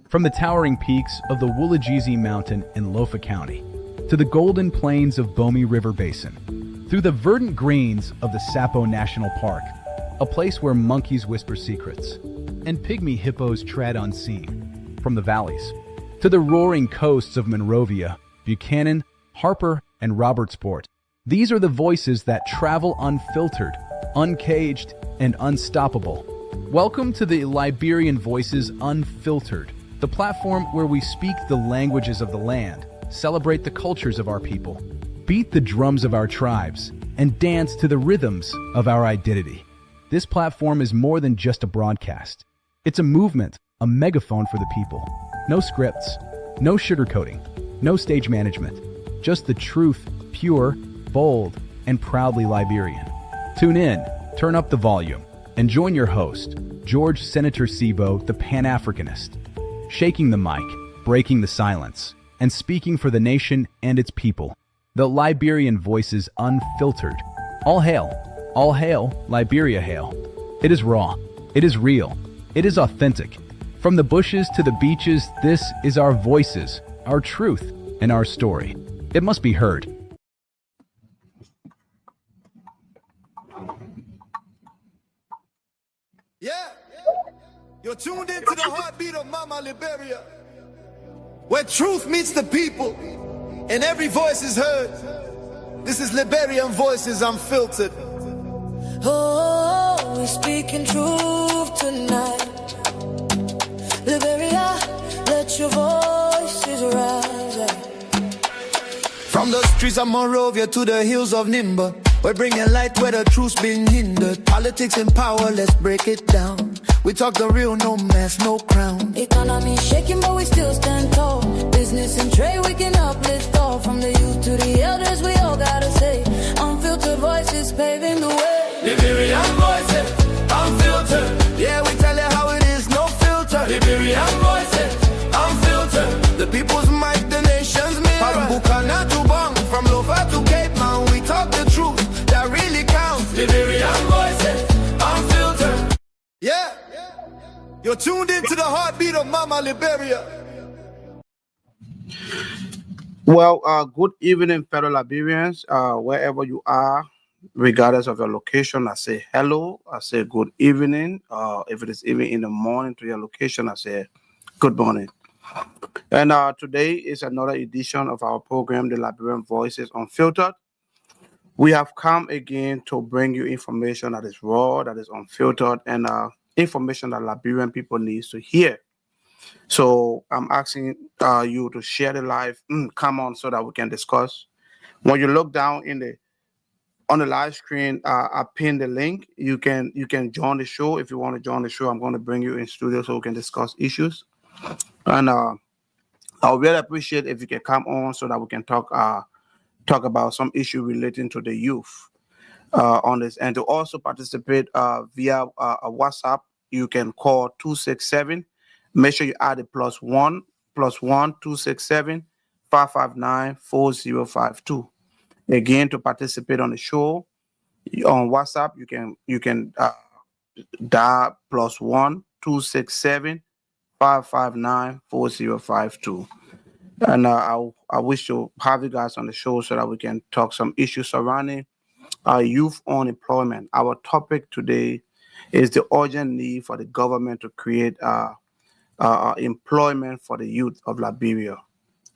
From the towering peaks of the Woolajezi Mountain in Lofa County to the golden plains of Bomi River Basin, through the verdant greens of the Sapo National Park, a place where monkeys whisper secrets and pygmy hippos tread unseen, from the valleys to the roaring coasts of Monrovia, Buchanan, Harper, and Robertsport. These are the voices that travel unfiltered, uncaged, and unstoppable. Welcome to the Liberian Voices Unfiltered, the platform where we speak the languages of the land, celebrate the cultures of our people, beat the drums of our tribes, and dance to the rhythms of our identity. This platform is more than just a broadcast. It's a movement, a megaphone for the people. No scripts, no sugarcoating, no stage management, just the truth, pure, bold, and proudly Liberian. Tune in, turn up the volume, and join your host, George Senator Sibo, the Pan-Africanist, shaking the mic, breaking the silence, and speaking for the nation and its people. The Liberian Voices Unfiltered. All hail, Liberia hail. It is raw, it is real, it is authentic. From the bushes to the beaches, this is our voices, our truth, and our story. It must be heard. Yeah, you're tuned into the heartbeat of Mama Liberia, where truth meets the people and every voice is heard. This is Liberian Voices Unfiltered. Oh, we're speaking truth tonight. Liberia, let your voices rise. From the streets of Monrovia to the hills of Nimba, we're bringing light where the truth's been hindered. Politics and power, let's break it down. We talk the real, no mask, no crown. Economy shaking, but we still stand tall. Business and trade, we can uplift all. From the youth to the elders, we all gotta say. Unfiltered voices paving the way. Liberian Voices Unfiltered. Yeah, we tell you how it is, no filter. Liberian Voices Unfiltered. The people's mic, the nation's mirror. From Buchanan to Bong, from Lofa to Cape Town, we talk the truth that really counts. Liberian Voices Unfiltered. Yeah, you're tuned into the heartbeat of Mama Liberia. Well, good evening, fellow Liberians, wherever you are, regardless of your location. I say hello, I say good evening. If it is even in the morning to your location, I say good morning. And today is another edition of our program, The Liberian Voices Unfiltered. We have come again to bring you information that is raw, that is unfiltered, and information that Liberian people need to hear. So I'm asking you to share the live. Come on, so that we can discuss. When you look down on the live screen, I pinned the link. You can join the show if you want to join the show. I'm going to bring you in studio so we can discuss issues. And I would really appreciate if you can come on so that we can talk about some issue relating to the youth on this. And to also participate via WhatsApp, you can call 267. Make sure you add a +1 267 559 4052. Again, to participate on the show on WhatsApp, you can dial +1 267 559 4052. And I wish to have you guys on the show so that we can talk some issues surrounding youth unemployment. Our topic today is the urgent need for the government to create employment for the youth of Liberia.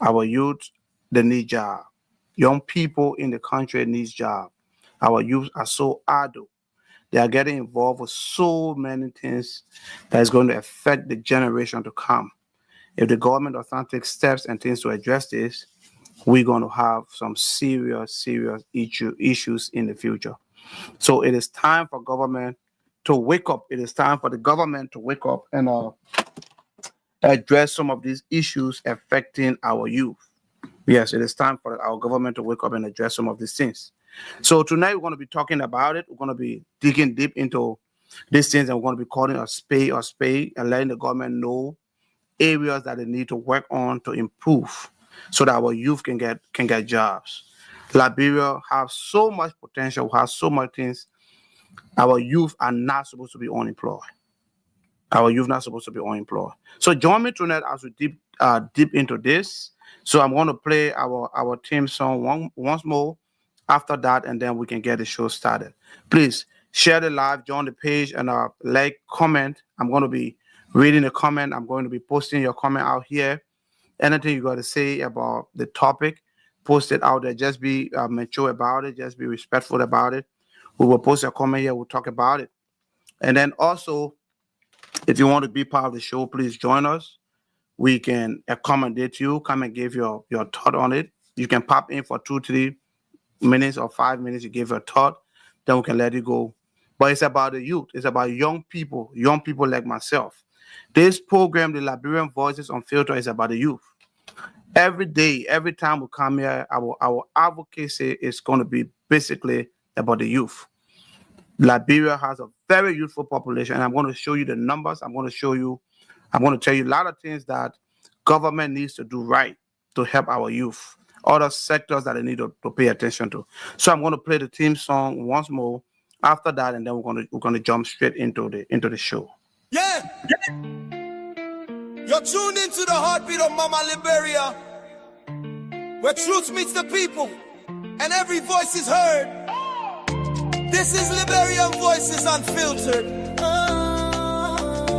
Our youth, they need job. Young people in the country need job. Our youth are so idle. They are getting involved with so many things that is going to affect the generation to come. If the government does not take steps and things to address this, we're going to have some serious issues in the future. So it is time for government to wake up. It is time for the government to wake up and address some of these issues affecting our youth. Yes, it is time for our government to wake up and address some of these things. So tonight we're going to be talking about it. We're going to be digging deep into these things, and we're going to be calling a spade and letting the government know areas that they need to work on to improve so that our youth can get jobs. Liberia has so much potential, has so much things. Our youth are not supposed to be unemployed. Our youth not supposed to be unemployed. So join me tonight as we deep into this. So I'm going to play our theme song once more after that, and then we can get the show started. Please share the live, join the page, and like, comment. I'm going to be reading the comment. I'm going to be posting your comment out here. Anything you got to say about the topic, post it out there. Just be mature about it. Just be respectful about it. We will post a comment here. We'll talk about it. And then also, if you want to be part of the show, please join us. We can accommodate you. Come and give your thought on it. You can pop in for 2-3 minutes or 5 minutes. You give your thought. Then we can let it go. But it's about the youth. It's about young people like myself. This program, the Liberian Voices Unfiltered, is about the youth. Every day, every time we come here, our advocacy is going to be basically about the youth. Liberia has a very youthful population, and I'm going to show you the numbers. I'm going to tell you a lot of things that government needs to do right to help our youth, other sectors that they need to pay attention to. So I'm going to play the theme song once more after that, and then we're going to jump straight into the show. Yeah. You're tuned into the heartbeat of Mama Liberia, where truth meets the people and every voice is heard. This is Liberian Voices Unfiltered.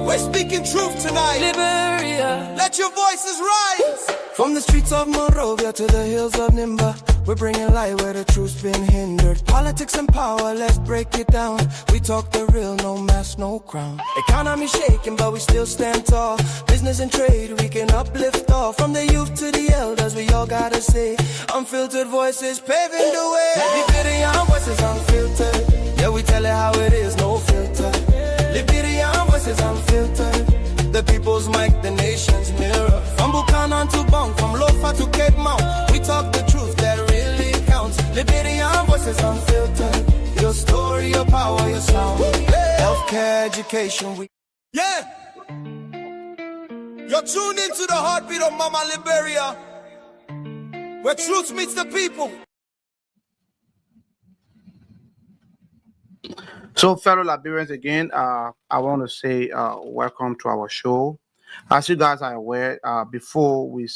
We're speaking truth tonight. Liberia, let your voices rise. From the streets of Monrovia to the hills of Nimba, we're bringing light where the truth's been hindered. Politics and power, let's break it down. We talk the real, no mask, no crown. Economy shaking, but we still stand tall. Business and trade, we can uplift all. From the youth to the elders, we all gotta say, unfiltered voices paving the way. Liberian Voices Unfiltered. Yeah, we tell it how it is, no filter. Liberian Voices Unfiltered. The people's mic, the nation's mirror. From Buchanan to Bong, from Lofa to Cape Mount, we talk the truth that really counts. Liberian Voices Unfiltered. Your story, your power, your sound. Healthcare, education, yeah. You're tuned into the heartbeat of Mama Liberia, where truth meets the people. So, fellow Liberians, again, I want to say welcome to our show. As you guys are aware, before we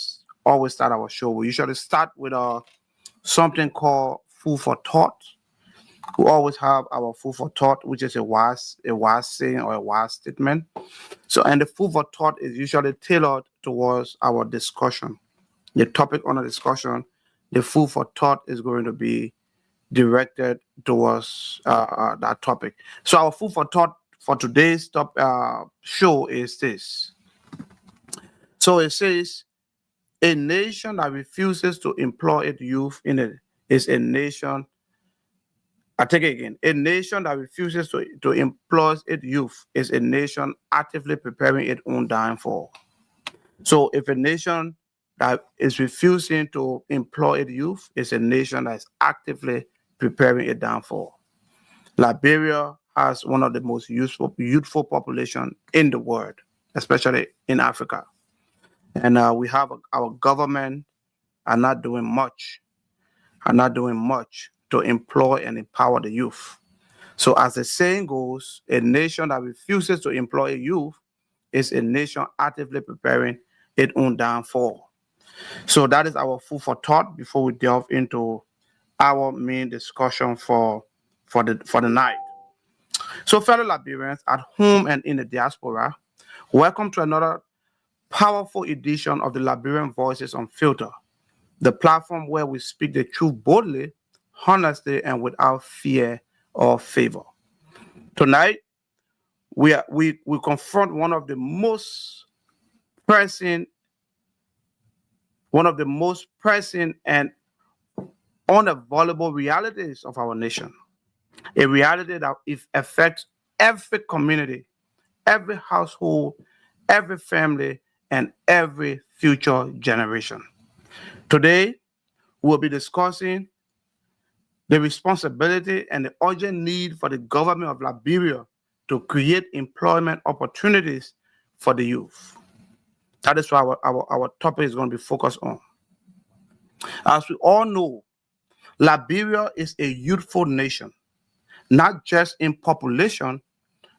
always start our show, we usually start with something called food for thought. We always have our food for thought, which is a wise saying or a wise statement. So, and the food for thought is usually tailored towards our discussion. The topic on the discussion, the food for thought is going to be directed towards that topic. So our food for thought for today's show is this. So it says, a nation that refuses to employ its youth in it is a nation. I take it again. A nation that refuses to employ its youth is a nation actively preparing its own downfall. So if a nation that is refusing to employ its youth is a nation that is actively preparing a downfall. Liberia has one of the most youthful population in the world, especially in Africa. And we have our government are not doing much to employ and empower the youth. So as the saying goes, a nation that refuses to employ a youth is a nation actively preparing its own downfall. So that is our food for thought before we delve into our main discussion for the night. So, fellow Liberians at home and in the diaspora, welcome to another powerful edition of the Liberian Voices Unfiltered, the platform where we speak the truth boldly, honestly, and without fear or favor. Tonight, we confront one of the most pressing and unavoidable realities of our nation, a reality that affects every community, every household, every family, and every future generation. Today, we'll be discussing the responsibility and the urgent need for the government of Liberia to create employment opportunities for the youth. That is what our topic is going to be focused on. As we all know, Liberia is a youthful nation, not just in population,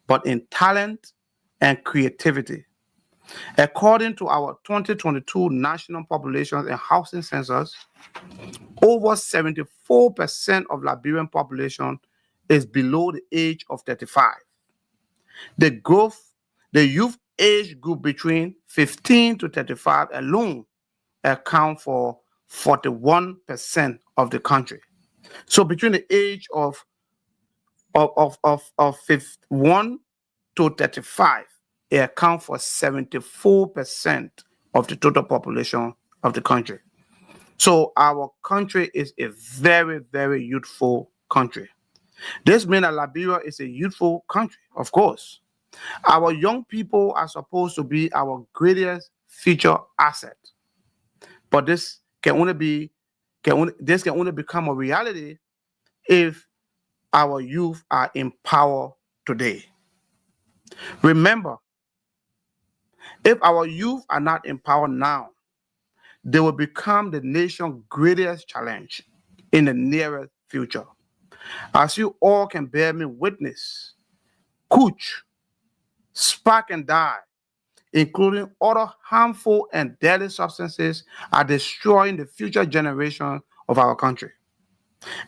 but in talent, and creativity. According to our 2022 National Population and Housing Census, over 74% of Liberian population is below the age of 35. The youth age group between 15 to 35 alone account for 41% of the country. So between the age of 51 to 35, it accounts for 74% of the total population of the country. So our country is a very, very youthful country. This means that Liberia is a youthful country, of course. Our young people are supposed to be our greatest future asset. But this can only become a reality if our youth are in power today. Remember, if our youth are not in power now, they will become the nation's greatest challenge in the nearest future. As you all can bear me witness, Kuch, spark and dye, including other harmful and deadly substances, are destroying the future generation of our country.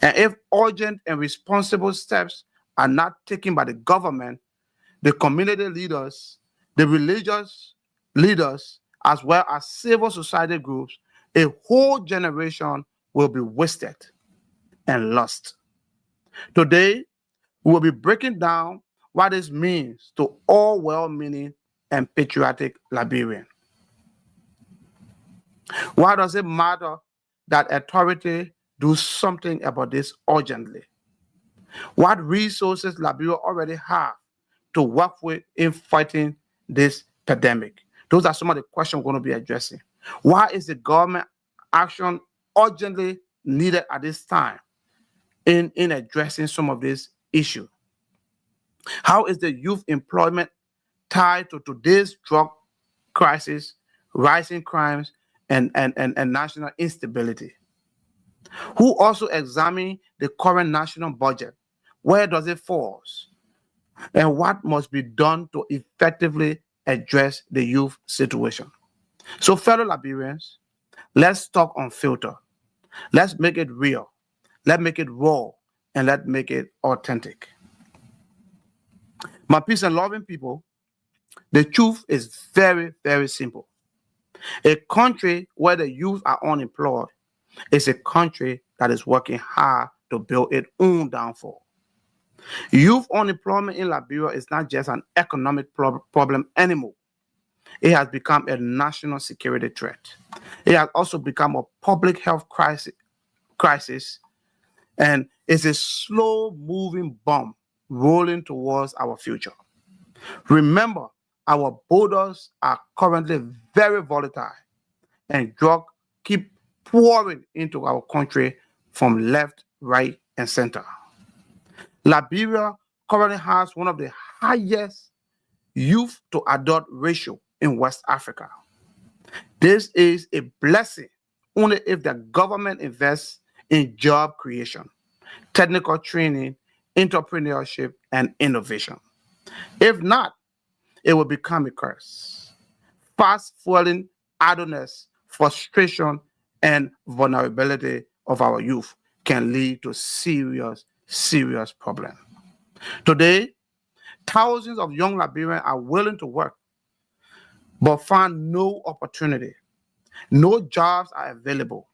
And if urgent and responsible steps are not taken by the government, the community leaders, the religious leaders, as well as civil society groups, a whole generation will be wasted and lost. Today, we will be breaking down what this means to all well-meaning and patriotic Liberians. Why does it matter that authority do something about this urgently? What resources Liberia already have to work with in fighting this pandemic? Those are some of the questions we're going to be addressing. Why is the government action urgently needed at this time in addressing some of these issues? How is the youth employment tied to today's drug crisis, rising crimes, and national instability? Who also examine the current national budget? Where does it fall? And what must be done to effectively address the youth situation? So, fellow Liberians, let's talk unfiltered. Let's make it real. Let's make it raw. And let's make it authentic. My peace and loving people, the truth is very, very simple. A country where the youth are unemployed is a country that is working hard to build its own downfall. Youth unemployment in Liberia is not just an economic problem anymore. It has become a national security threat. It has also become a public health crisis, and it's a slow-moving bomb rolling towards our future. Remember, our borders are currently very volatile, and drugs keep pouring into our country from left, right, and center. Liberia currently has one of the highest youth to adult ratio in West Africa. This is a blessing only if the government invests in job creation, technical training, entrepreneurship, and innovation. If not, it will become a curse. Fast-fueling idleness, frustration, and vulnerability of our youth can lead to serious problems. Today, thousands of young Liberians are willing to work, but find no opportunity. No jobs are available,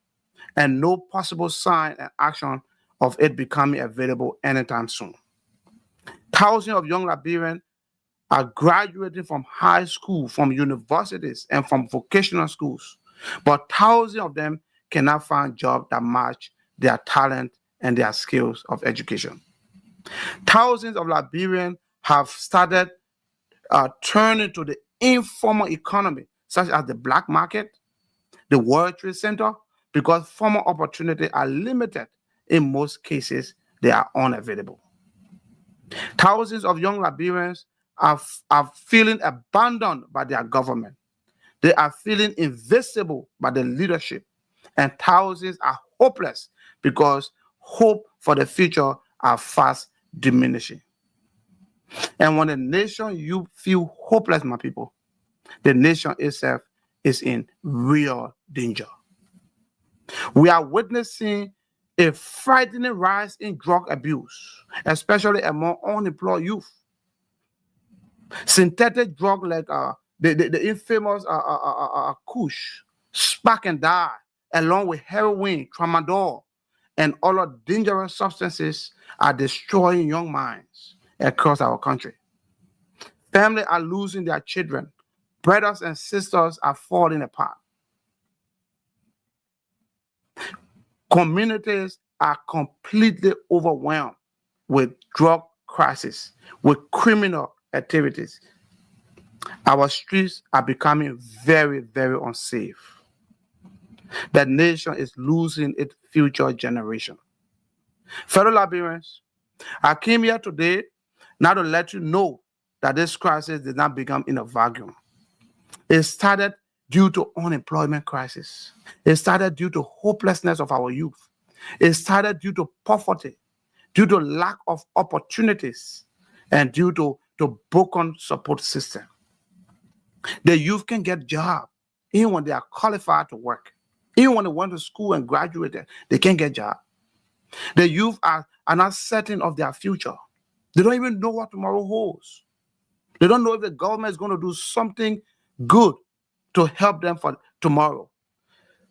and no possible sign and action of it becoming available anytime soon. Thousands of young Liberians are graduating from high school, from universities, and from vocational schools, but thousands of them cannot find jobs that match their talent and their skills of education. Thousands of Liberians have started turning to the informal economy, such as the black market, the World Trade Center, because formal opportunities are limited. In most cases, they are unavailable. Thousands of young Liberians are feeling abandoned by their government. They are feeling invisible by the leadership. And thousands are hopeless because hope for the future are fast diminishing. And when the nation you feel hopeless, my people, the nation itself is in real danger. We are witnessing a frightening rise in drug abuse, especially among unemployed youth. Synthetic drug like the infamous Kush, Spark and Die, along with heroin, tramadol, and other dangerous substances are destroying young minds across our country. Families are losing their children. Brothers and sisters are falling apart. Communities are completely overwhelmed with drug crisis, with criminal activities. Our streets are becoming very, very unsafe. The nation is losing its future generation. Fellow Liberians, I came here today now to let you know that this crisis did not begin in a vacuum. It started due to unemployment crisis. It started due to hopelessness of our youth. It started due to poverty, due to lack of opportunities, and due to broken support system. The youth can get jobs even when they are qualified to work. Even when they went to school and graduated, they can't get jobs. The youth are not certain of their future. They don't even know what tomorrow holds. They don't know if the government is going to do something good to help them for tomorrow.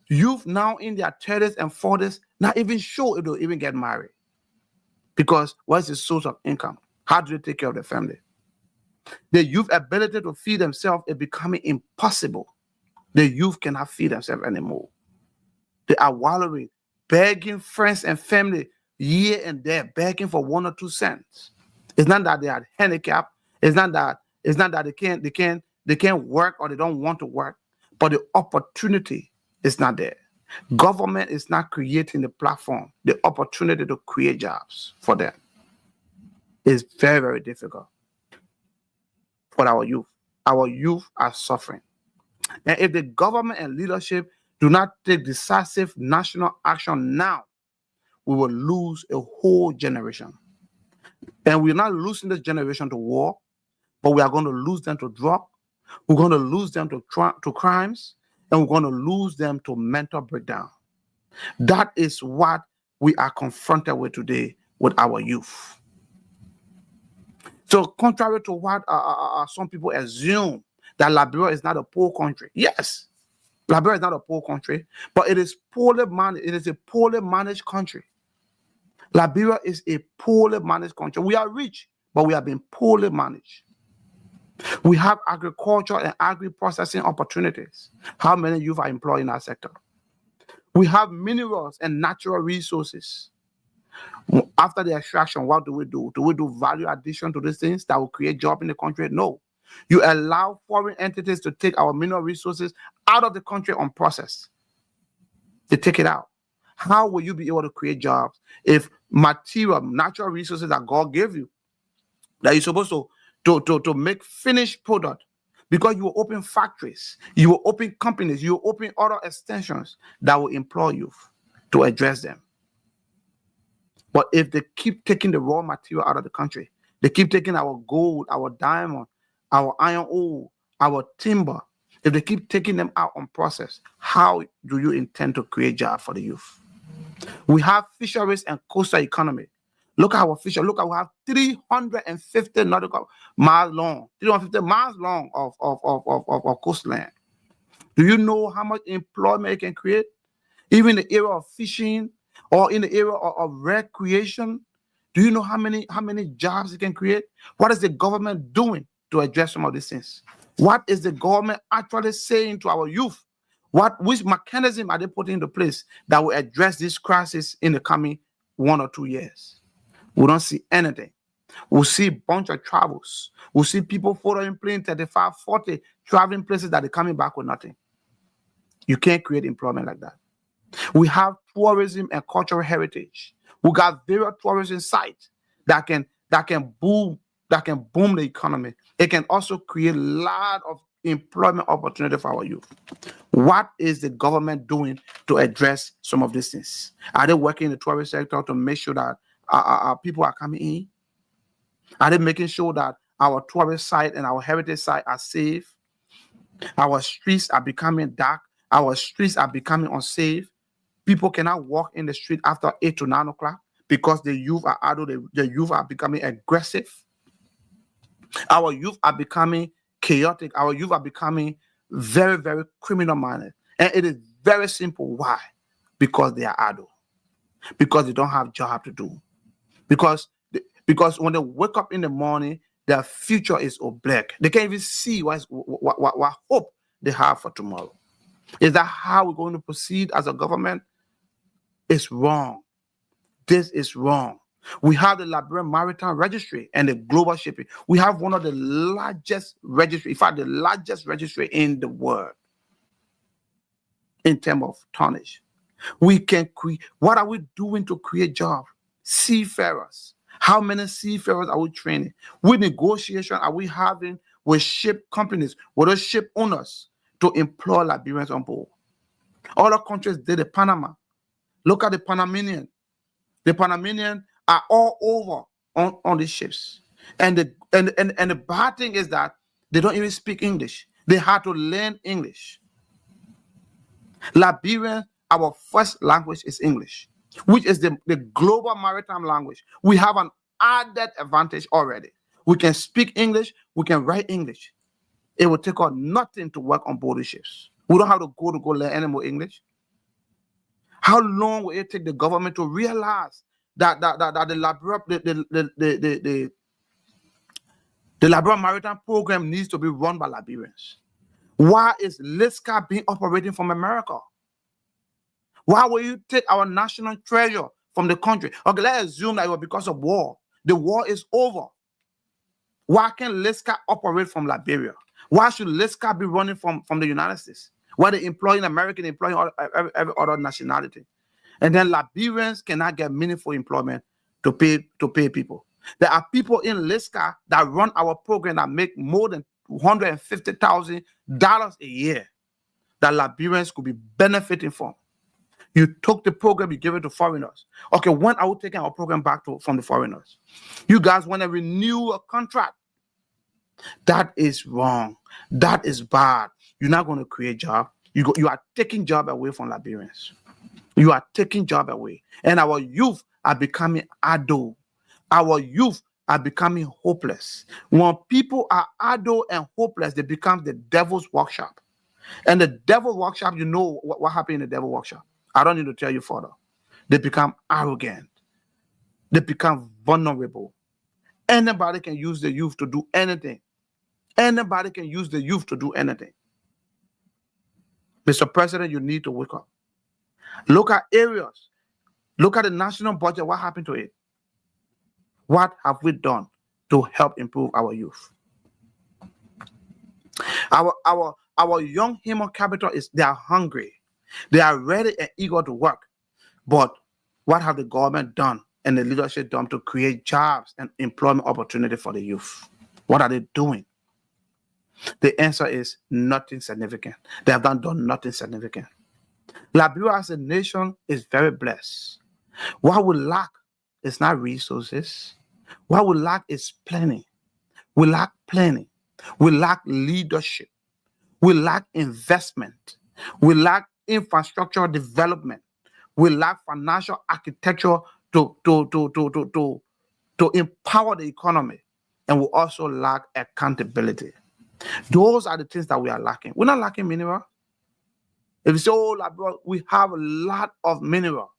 Youth now in their 30s and 40s, not even sure if they'll even get married. Because what's the source of income? How do they take care of their family? The youth ability to feed themselves is becoming impossible. The youth cannot feed themselves anymore. They are wallowing, begging friends and family here and there, begging for 1 or 2 cents. It's not that they are handicapped. It's not that they can't work or they don't want to work, but the opportunity is not there. Government is not creating the platform, the opportunity to create jobs for them. It's very, very difficult for our youth. Our youth are suffering. And if the government and leadership do not take decisive national action now, we will lose a whole generation. And we're not losing this generation to war, but we are going to lose them to drug. We're going to lose them to crimes, and we're going to lose them to mental breakdown. That is what we are confronted with today with our youth. So contrary to what some people assume, that Liberia is not a poor country. Yes, Liberia is not a poor country, but it is poorly managed. It is a poorly managed country. Liberia is a poorly managed country. We are rich, but we have been poorly managed. We have agriculture and agri-processing opportunities. How many youth are employed in that sector? We have minerals and natural resources. After the extraction, what do we do? Do we do value addition to these things that will create jobs in the country? No. You allow foreign entities to take our mineral resources out of the country unprocessed. They take it out. How will you be able to create jobs if material, natural resources that God gave you, that you're supposed to make finished product, because you will open factories, you will open companies, you will open other extensions that will employ you to address them. But if they keep taking the raw material out of the country, they keep taking our gold, our diamond, our iron ore, our timber, if they keep taking them out unprocessed, how do you intend to create jobs for the youth? We have fisheries and coastal economy. Look at our fisheries. Look at, we have 350 nautical miles long, 350 miles long of coastline. Do you know how much employment it can create? Even in the area of fishing or in the area of recreation, do you know how many jobs it can create? What is the government doing to address some of these things? What is the government actually saying to our youth? Which mechanism are they putting into place that will address this crisis in the coming 1 or 2 years? We don't see anything. We'll see a bunch of travels. We'll see people following plane 35, 40, traveling places that are coming back with nothing. You can't create employment like that. We have tourism and cultural heritage. We got various tourism sites that can boom the economy. It can also create a lot of employment opportunity for our youth. What is the government doing to address some of these things? Are they working in the tourist sector to make sure that people are coming in? Are they making sure that our tourist site and our heritage site are safe? Our streets are becoming dark. Our streets are becoming unsafe. People cannot walk in the street after 8 to 9 o'clock because the youth are idle. The youth are becoming aggressive. Our youth are becoming chaotic. Our youth are becoming very, very criminal-minded. And it is very simple. Why? Because they are idle. Because they don't have job to do. Because when they wake up in the morning, their future is oblique. They can't even see what hope they have for tomorrow. Is that how we're going to proceed as a government? It's wrong. This is wrong. We have the Liberian Maritime Registry and the Global Shipping. We have one of the largest registry, in fact, the largest registry in the world in terms of tonnage. We can create. What are we doing to create jobs? Seafarers. How many seafarers are we training? What negotiation are we having with ship companies, with those ship owners to employ Liberians on board? Other countries did it. Panama. Look at the Panamanian. The Panamanian are all over on these ships. And the bad thing is that they don't even speak English. They had to learn English. Liberian, our first language is English, which is the global maritime language. We have an added advantage already. We can speak English. We can write English. It will take us nothing to work on board the ships. We don't have to go learn any more English. How long will it take the government to realize that the Liberian Maritime Program needs to be run by Liberians? Why is LISCA being operated from America? Why will you take our national treasure from the country? Okay, let's assume that it was because of war. The war is over. Why can't LISCA operate from Liberia? Why should LISCA be running from the United States? Why they employing American, employing every other nationality? And then Liberians cannot get meaningful employment to pay people. There are people in LISCA that run our program that make more than $150,000 a year that Liberians could be benefiting from. You took the program, you give it to foreigners. Okay, when are we taking our program back from the foreigners? You guys want to renew a contract. That is wrong. That is bad. You're not going to create jobs. You are taking jobs away from Liberians. You are taking jobs away. And our youth are becoming idle. Our youth are becoming hopeless. When people are idle and hopeless, they become the devil's workshop. And the devil's workshop, you know what happened in the devil's workshop. I don't need to tell you further. They become arrogant. They become vulnerable. Anybody can use the youth to do anything. Anybody can use the youth to do anything. Mr. President, you need to wake up. Look at areas. Look at the national budget. What happened to it? What have we done to help improve our youth? Our young human capital they are hungry. They are ready and eager to work. But what have the government done and the leadership done to create jobs and employment opportunity for the youth? What are they doing? The answer is nothing significant. They have done nothing significant. Liberia as a nation is very blessed. What we lack is not resources. What we lack is planning. We lack planning. We lack leadership. We lack investment. We lack infrastructure development. We lack financial architecture to empower the economy. And we also lack accountability. Those are the things that we are lacking. We're not lacking mineral. If you say, oh, we have a lot of mineral.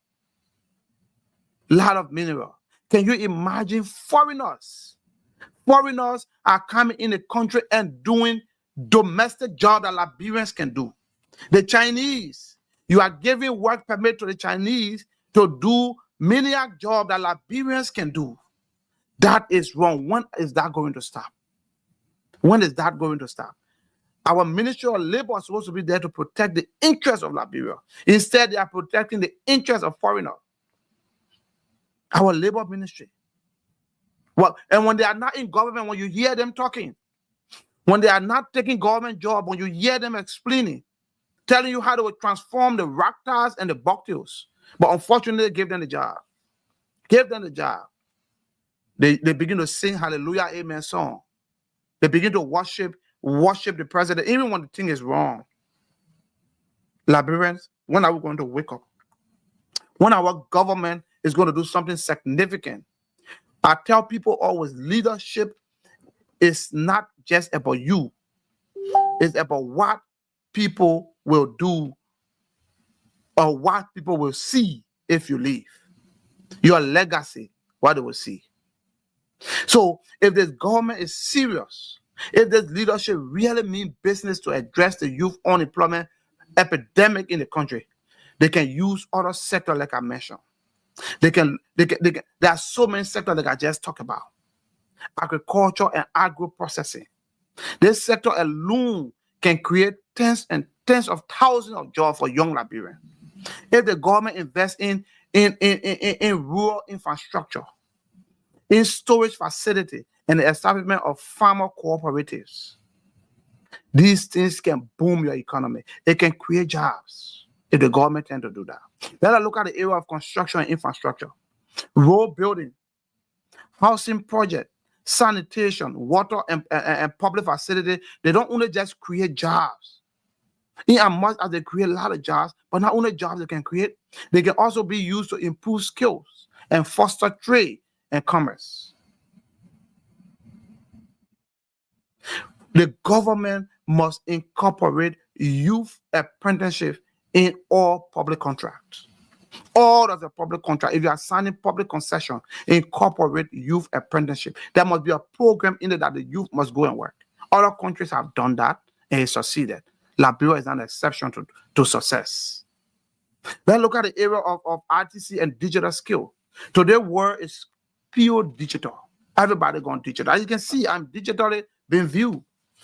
Lot of mineral. Can you imagine foreigners? Foreigners are coming in the country and doing domestic jobs that Liberians can do. The Chinese, you are giving work permit to the Chinese to do menial jobs that Liberians can do. That is wrong. When is that going to stop? When is that going to stop? Our Ministry of Labor is supposed to be there to protect the interests of Liberia. Instead, they are protecting the interests of foreigners. Our labor ministry. Well, and when they are not in government, when you hear them talking, when they are not taking government job, when you hear them explaining, telling you how to transform the Raktas and the Boktios, but unfortunately, give them the job. Give them the job. They begin to sing hallelujah, amen song. They begin to worship the president, even when the thing is wrong. Liberians, when are we going to wake up? When our government is going to do something significant? I tell people always, leadership is not just about you. It's about what people will do or what people will see if you leave. Your legacy, what they will see. So if this government is serious, if this leadership really mean business to address the youth unemployment epidemic in the country, they can use other sectors like I mentioned. There are so many sectors that I just talked about. Agriculture and agro-processing. This sector alone can create tens and tens of thousands of jobs for young Liberians. If the government invests in rural infrastructure, in storage facility, and the establishment of farmer cooperatives, these things can boom your economy. It can create jobs if the government tend to do that. Let us look at the area of construction and infrastructure, road building, housing project, sanitation, water and public facility. They don't only just create jobs. In as much as they create a lot of jobs, but not only jobs they can create, they can also be used to improve skills and foster trade and commerce. The government must incorporate youth apprenticeship in all public contracts. All of the public contract, if you are signing public concession, incorporate youth apprenticeship. There must be a program in it that the youth must go and work. Other countries have done that and it succeeded. Liberia is an exception to success. Then look at the area of RTC and digital skill. Today, world is pure digital. Everybody going digital. As you can see, I'm digitally being viewed.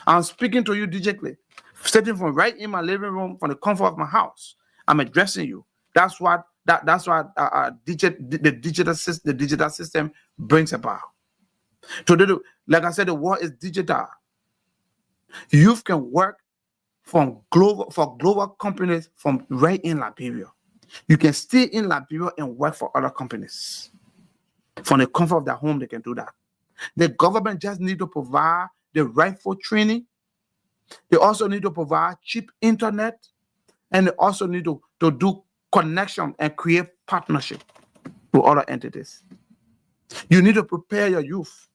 I'm speaking to you digitally, sitting from right in my living room, from the comfort of my house. I'm addressing you. That's what the digital system brings about. Today, like I said, the world is digital. Youth can work for global companies from right in Liberia. You can stay in Liberia and work for other companies. From the comfort of their home, they can do that. The government just need to provide the rightful training. They also need to provide cheap internet, and they also need to do connection and create partnership with other entities. You need to prepare your youth.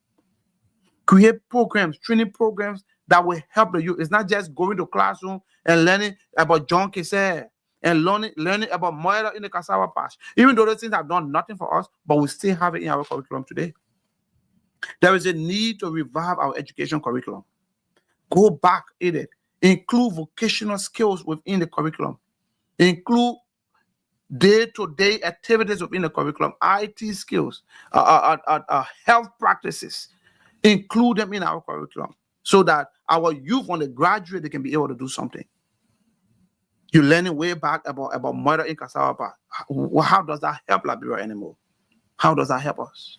Create programs, training programs that will help the youth. It's not just going to classroom and learning about John Kessel and learning about murder in the cassava patch. Even though those things have done nothing for us, but we still have it in our curriculum today. There is a need to revive our education curriculum. Go back in it. Include vocational skills within the curriculum. Include day-to-day activities within the curriculum, IT skills, health practices. Include them in our curriculum so that our youth, when they graduate, they can be able to do something. You're learning way back about murder in cassava. How does that help Liberia anymore? How does that help us?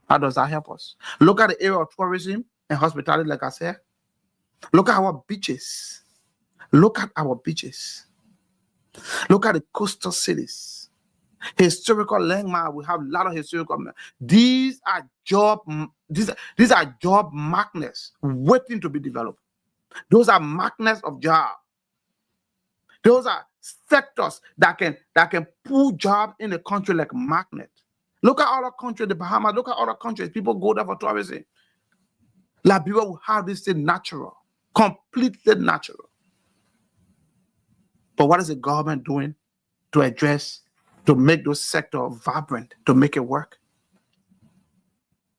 How does that help us? Look at the area of tourism and hospitality, like I said. Look at our beaches. Look at our beaches. Look at the coastal cities. Historical landmark. We have a lot of historical. These are job magnets waiting to be developed. Those are magnets of job. Those are sectors that can pull jobs in the country like magnet. Look at other countries, the Bahamas. Look at other countries. People go there for tourism. Liberia will have this thing natural, completely natural. But what is the government doing to make those sectors vibrant, to make it work?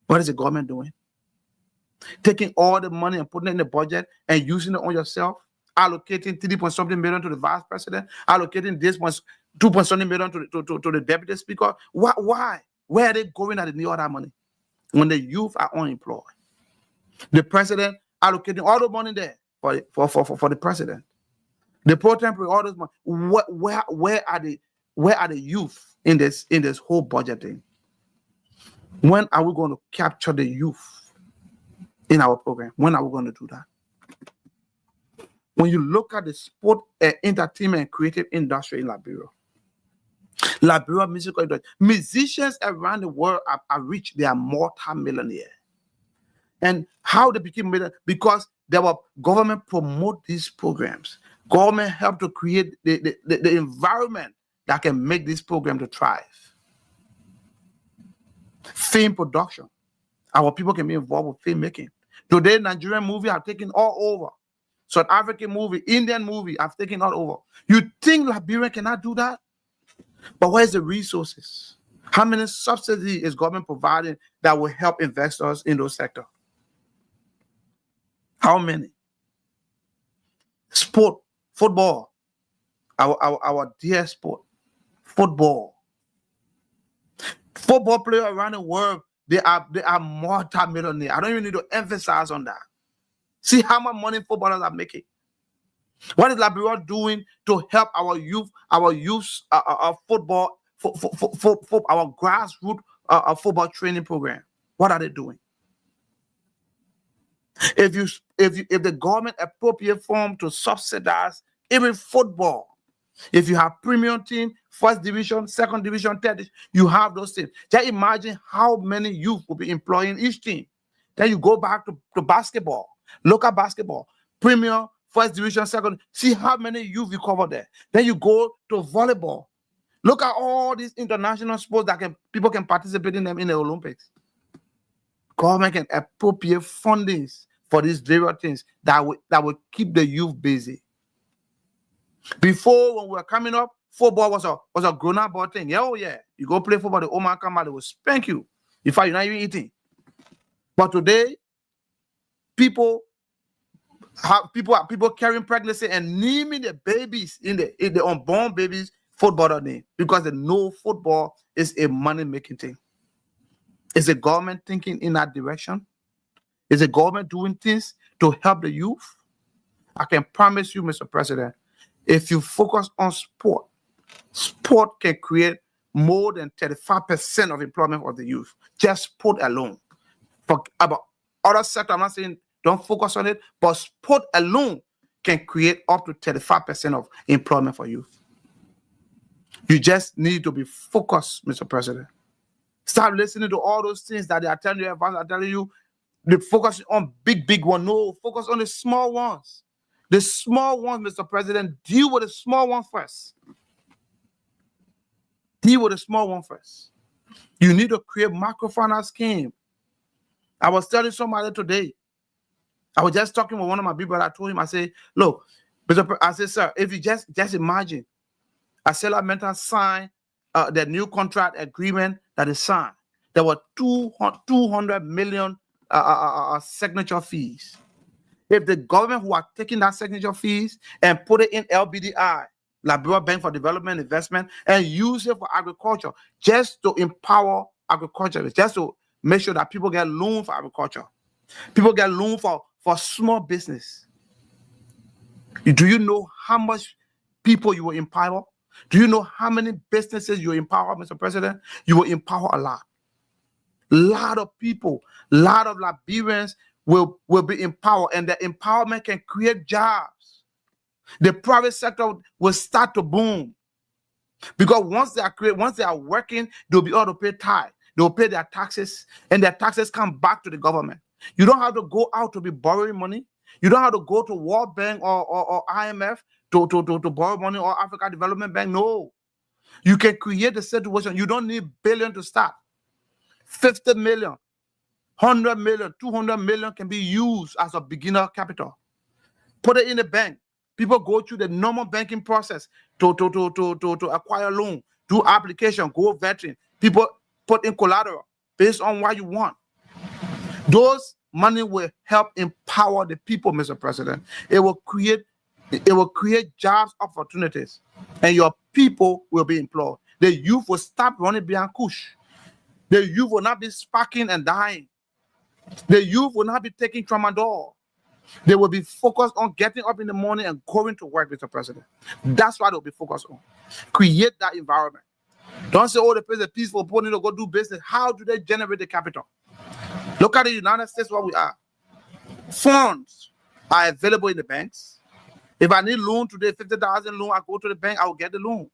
What is the government doing? Taking all the money and putting it in the budget and using it on yourself, allocating 3-point-something million to the vice president, allocating this 2-point-something million to the deputy speaker. Why? Where are they going at the all that money when the youth are unemployed? The president allocating all the money there for the president. The pro tempore, all this money. Where are the youth in this whole budgeting? When are we going to capture the youth in our program? When are we going to do that? When you look at the sport, entertainment, and creative industry in Liberia, Liberia musical industry. Musicians around the world are rich. They are multi-millionaires. And how they became millionaires? Because there were government promote these programs. Government helped to create the environment that can make this program to thrive. Film production. Our people can be involved with filmmaking. Today, Nigerian movie have taken all over. South African movie, Indian movie have taken all over. You think Liberia cannot do that? But where's the resources? How many subsidies is government providing that will help investors in those sectors? How many? Sport, football, our dear sport, football. Football players around the world, they are multi-millionaires. I don't even need to emphasize on that. See how much money footballers are making. What is Liberia doing to help our youth football, for our grassroots football training program? What are they doing? If the government appropriate funds to subsidize even football, if you have premium team, first division, second division, third division, you have those teams. Just imagine how many youth will be employing each team. Then you go back to basketball, local basketball, premium, first division, second. See how many youth you cover there. Then you go to volleyball. Look at all these international sports that people can participate in them in the Olympics. Government can appropriate fundings for these various things that will keep the youth busy. Before, when we were coming up, football was a grown-up boy thing. Yeah, oh yeah, you go play football, the Oman come out, they will spank you. In fact, you're not even eating. But today, people carrying pregnancy and naming the babies in the unborn babies footballer name because they know football is a money-making thing. Is the government thinking in that direction? Is the government doing things to help the youth? I can promise you, Mr. President, if you focus on sport can create more than 35% of employment of the youth. Just sport alone. For about other sector, I'm not saying don't focus on it, but sport alone can create up to 35% of employment for youth. You just need to be focused, Mr. President. Start listening to all those things that they are telling you about. I'm telling you, they focus on big one. No, focus on the small ones. The small ones, Mr. President, deal with the small one first. Deal with the small one first. You need to create microfinance scheme. I was telling somebody today, I was just talking with one of my people. I told him, I said, look, I said, sir, if you just imagine, Mental signed the new contract agreement that is signed. There were 200 million signature fees. If the government who are taking that signature fees and put it in LBDI, Liberia Bank for Development Investment, and use it for agriculture, just to empower agriculture, just to make sure that people get loan for agriculture, people get loan for small business. Do you know how much people you will empower? Do you know how many businesses you empower, Mr. President? You will empower a lot. A lot of people, a lot of Liberians will be empowered, and the empowerment can create jobs. The private sector will start to boom. Because once they are working, they'll be able to pay tithe. They'll pay their taxes, and their taxes come back to the government. You don't have to go out to be borrowing money. You don't have to go to World Bank or IMF to borrow money, or Africa Development Bank. No. You can create the situation. You don't need billion to start. 50 million, 100 million, 200 million can be used as a beginner capital. Put it in the bank. People go through the normal banking process to acquire loan, do application, go veteran. People put in collateral based on what you want. Those money will help empower the people, Mr. President. It will create jobs opportunities, and your people will be employed. The youth will stop running behind kush. The youth will not be sparking and dying. The youth will not be taking tramadol. They will be focused on getting up in the morning and going to work, Mr. President. That's what they'll be focused on. Create that environment. Don't say, oh, the place is peaceful, people need to go do business. How do they generate the capital? Look at the United States where we are. Funds are available in the banks. If I need loan today, 50,000 loan, I go to the bank, I will get the loan.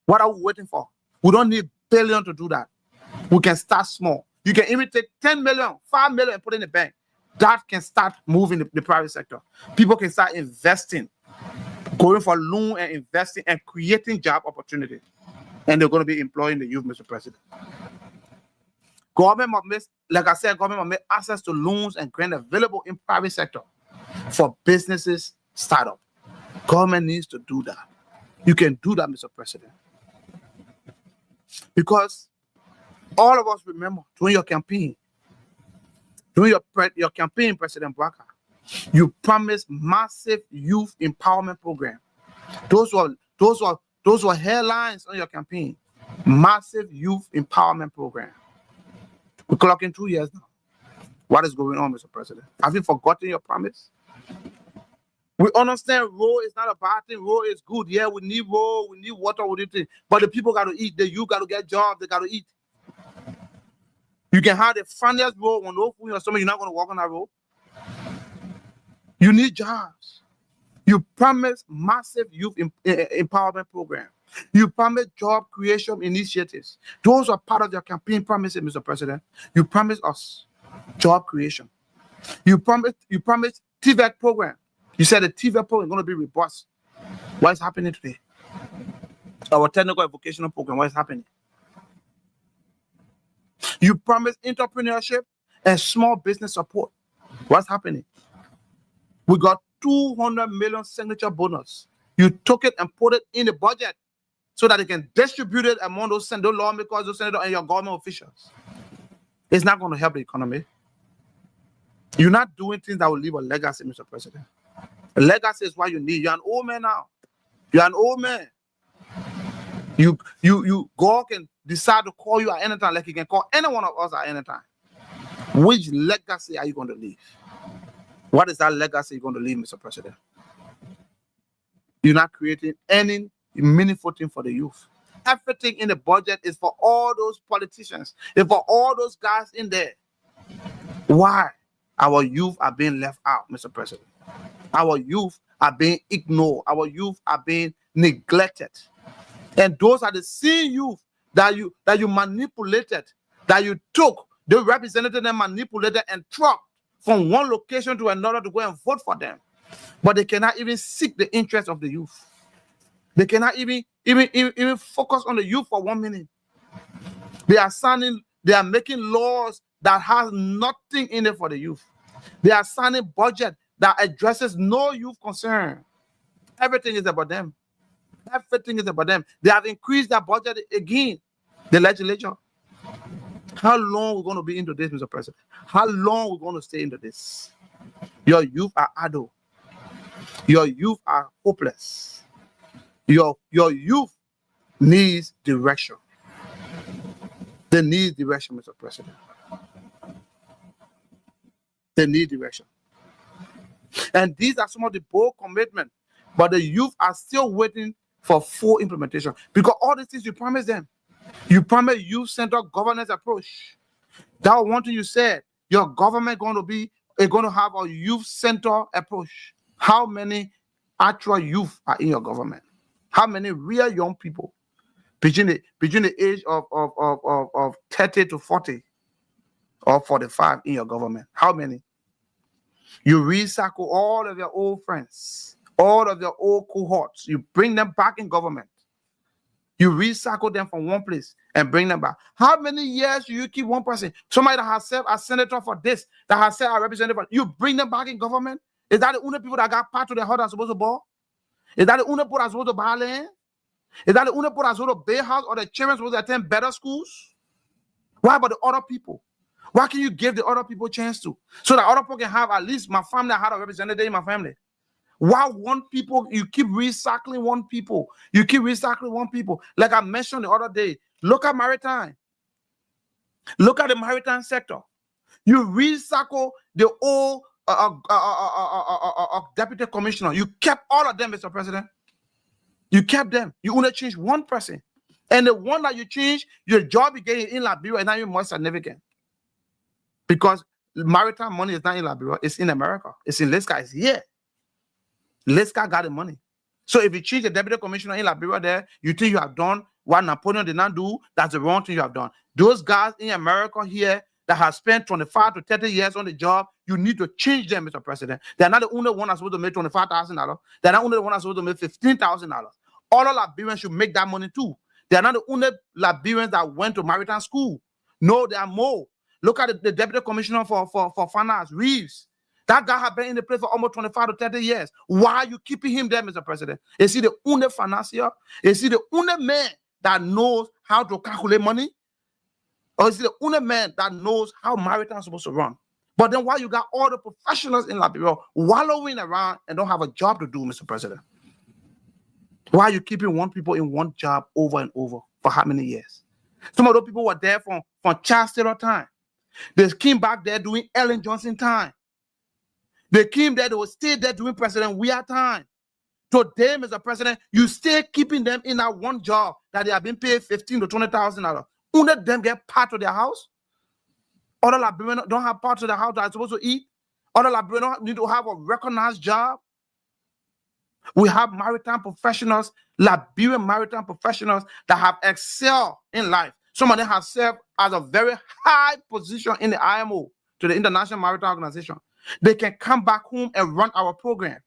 What are we waiting for? We don't need billion to do that. We can start small. You can even take 10 million, 5 million and put in the bank. That can start moving the private sector. People can start investing, going for loan and investing and creating job opportunities. And they're going to be employing the youth, Mr. President. Government must make, like I said, government must make access to loans and grants available in private sector for businesses, startup. Government needs to do that. You can do that, Mr. President. Because all of us remember during your campaign, during your campaign, President Bouakai, you promised massive youth empowerment program. Those were headlines on your campaign. Massive youth empowerment program. We're clocking 2 years now. What is going on, Mr. President? Have you forgotten your promise? We understand road is not a bad thing. Road is good. Yeah, we need road, we need water, we need things. But the people got to eat. The youth got to get jobs. They got to eat. You can have the funniest road when no food in your stomach. You're not going to walk on that road. You need jobs. You promised massive youth empowerment program. You promised job creation initiatives. Those are part of your campaign promises, Mr. President. You promised us job creation. You promised TVET program. You said the TVET program is going to be robust. What is happening today? Our technical and vocational program, what is happening? You promised entrepreneurship and small business support. What's happening? We got 200 million signature bonus. You took it and put it in the budget so that they can distribute it among those lawmakers, those senators, and your government officials. It's not going to help the economy. You're not doing things that will leave a legacy, Mr. President. A legacy is what you need. You're an old man now. You're an old man. God can decide to call you at any time, like he can call any one of us at any time. Which legacy are you going to leave? What is that legacy you're going to leave, Mr. President? You're not creating any meaningful thing for the youth. Everything in the budget is for all those politicians. It's for all those guys in there. Why? Our youth are being left out, Mr. President. Our youth are being ignored. Our youth are being neglected. And those are the same youth that you manipulated, that you took, they represented and manipulated and trucked from one location to another to go and vote for them. But they cannot even seek the interest of the youth. They cannot even focus on the youth for 1 minute. They are making laws that has nothing in it for the youth. They are signing budget that addresses no youth concern. Everything is about them. Everything is about them. They have increased their budget again, the legislature. How long are we going to be into this, Mr. President? How long are we going to stay into this? Your youth are idle. Your youth are hopeless. Your youth needs direction. They need direction, Mr. President. They need direction. And these are some of the bold commitments, but the youth are still waiting for full implementation. Because all these things you promised them. You promised youth-centered governance approach. That was one thing you said. Your government going to have a youth-centered approach. How many actual youth are in your government? How many real young people between the age of 30 to 40 or 45 in your government? How many? You recycle all of your old friends, all of your old cohorts. You bring them back in government. You recycle them from one place and bring them back. How many years do you keep one person? Somebody that has served as senator for this, that has served as representative, you bring them back in government? Is that the only people that got part to their heart that are supposed to ball? Is that the only people that are supposed to buy land? Is that the only people that are supposed to build house or the children supposed to attend better schools? Why about the other people? Why can you give the other people a chance to? So that other people can have at least my family, I had a representative in my family. Why one people, you keep recycling one people. You keep recycling one people. Like I mentioned the other day, look at maritime. Look at the maritime sector. You recycle the old deputy commissioner. You kept all of them, Mr. President. You kept them. You only changed one person. And the one that you changed, your job you get in Liberia is not even more significant. Because maritime money is not in Liberia, it's in America. It's in Liska, it's here. Liska got the money. So if you change the deputy commissioner in Liberia there, you think you have done what Napoleon did not do, that's the wrong thing you have done. Those guys in America here that have spent 25 to 30 years on the job, you need to change them, Mr. President. They're not the only one that's supposed to make $25,000. They're not only the one that's supposed to make $15,000. All the Liberians should make that money too. They're not the only Liberians that went to maritime school. No, there are more. Look at the Deputy Commissioner for Finance, Reeves. That guy has been in the place for almost 25 to 30 years. Why are you keeping him there, Mr. President? Is he the only financier? Is he the only man that knows how to calculate money? Or is he the only man that knows how maritime is supposed to run? But then why you got all the professionals in Liberia wallowing around and don't have a job to do, Mr. President? Why are you keeping one people in one job over and over for how many years? Some of those people were there from Charles Taylor time. They came back there doing Ellen Johnson time. They came there, they will stay there doing President Weah time. Today, Mr. President, you still keeping them in that one job that they have been paid $15,000 to $20,000. Only them get part of their house. Other Liberians don't have part of their house that are supposed to eat. Other Liberians need to have a recognized job. We have maritime professionals, Liberian maritime professionals that have excelled in life. Some of them have served as a very high position in the IMO, to the International Maritime Organization. They can come back home and run our program.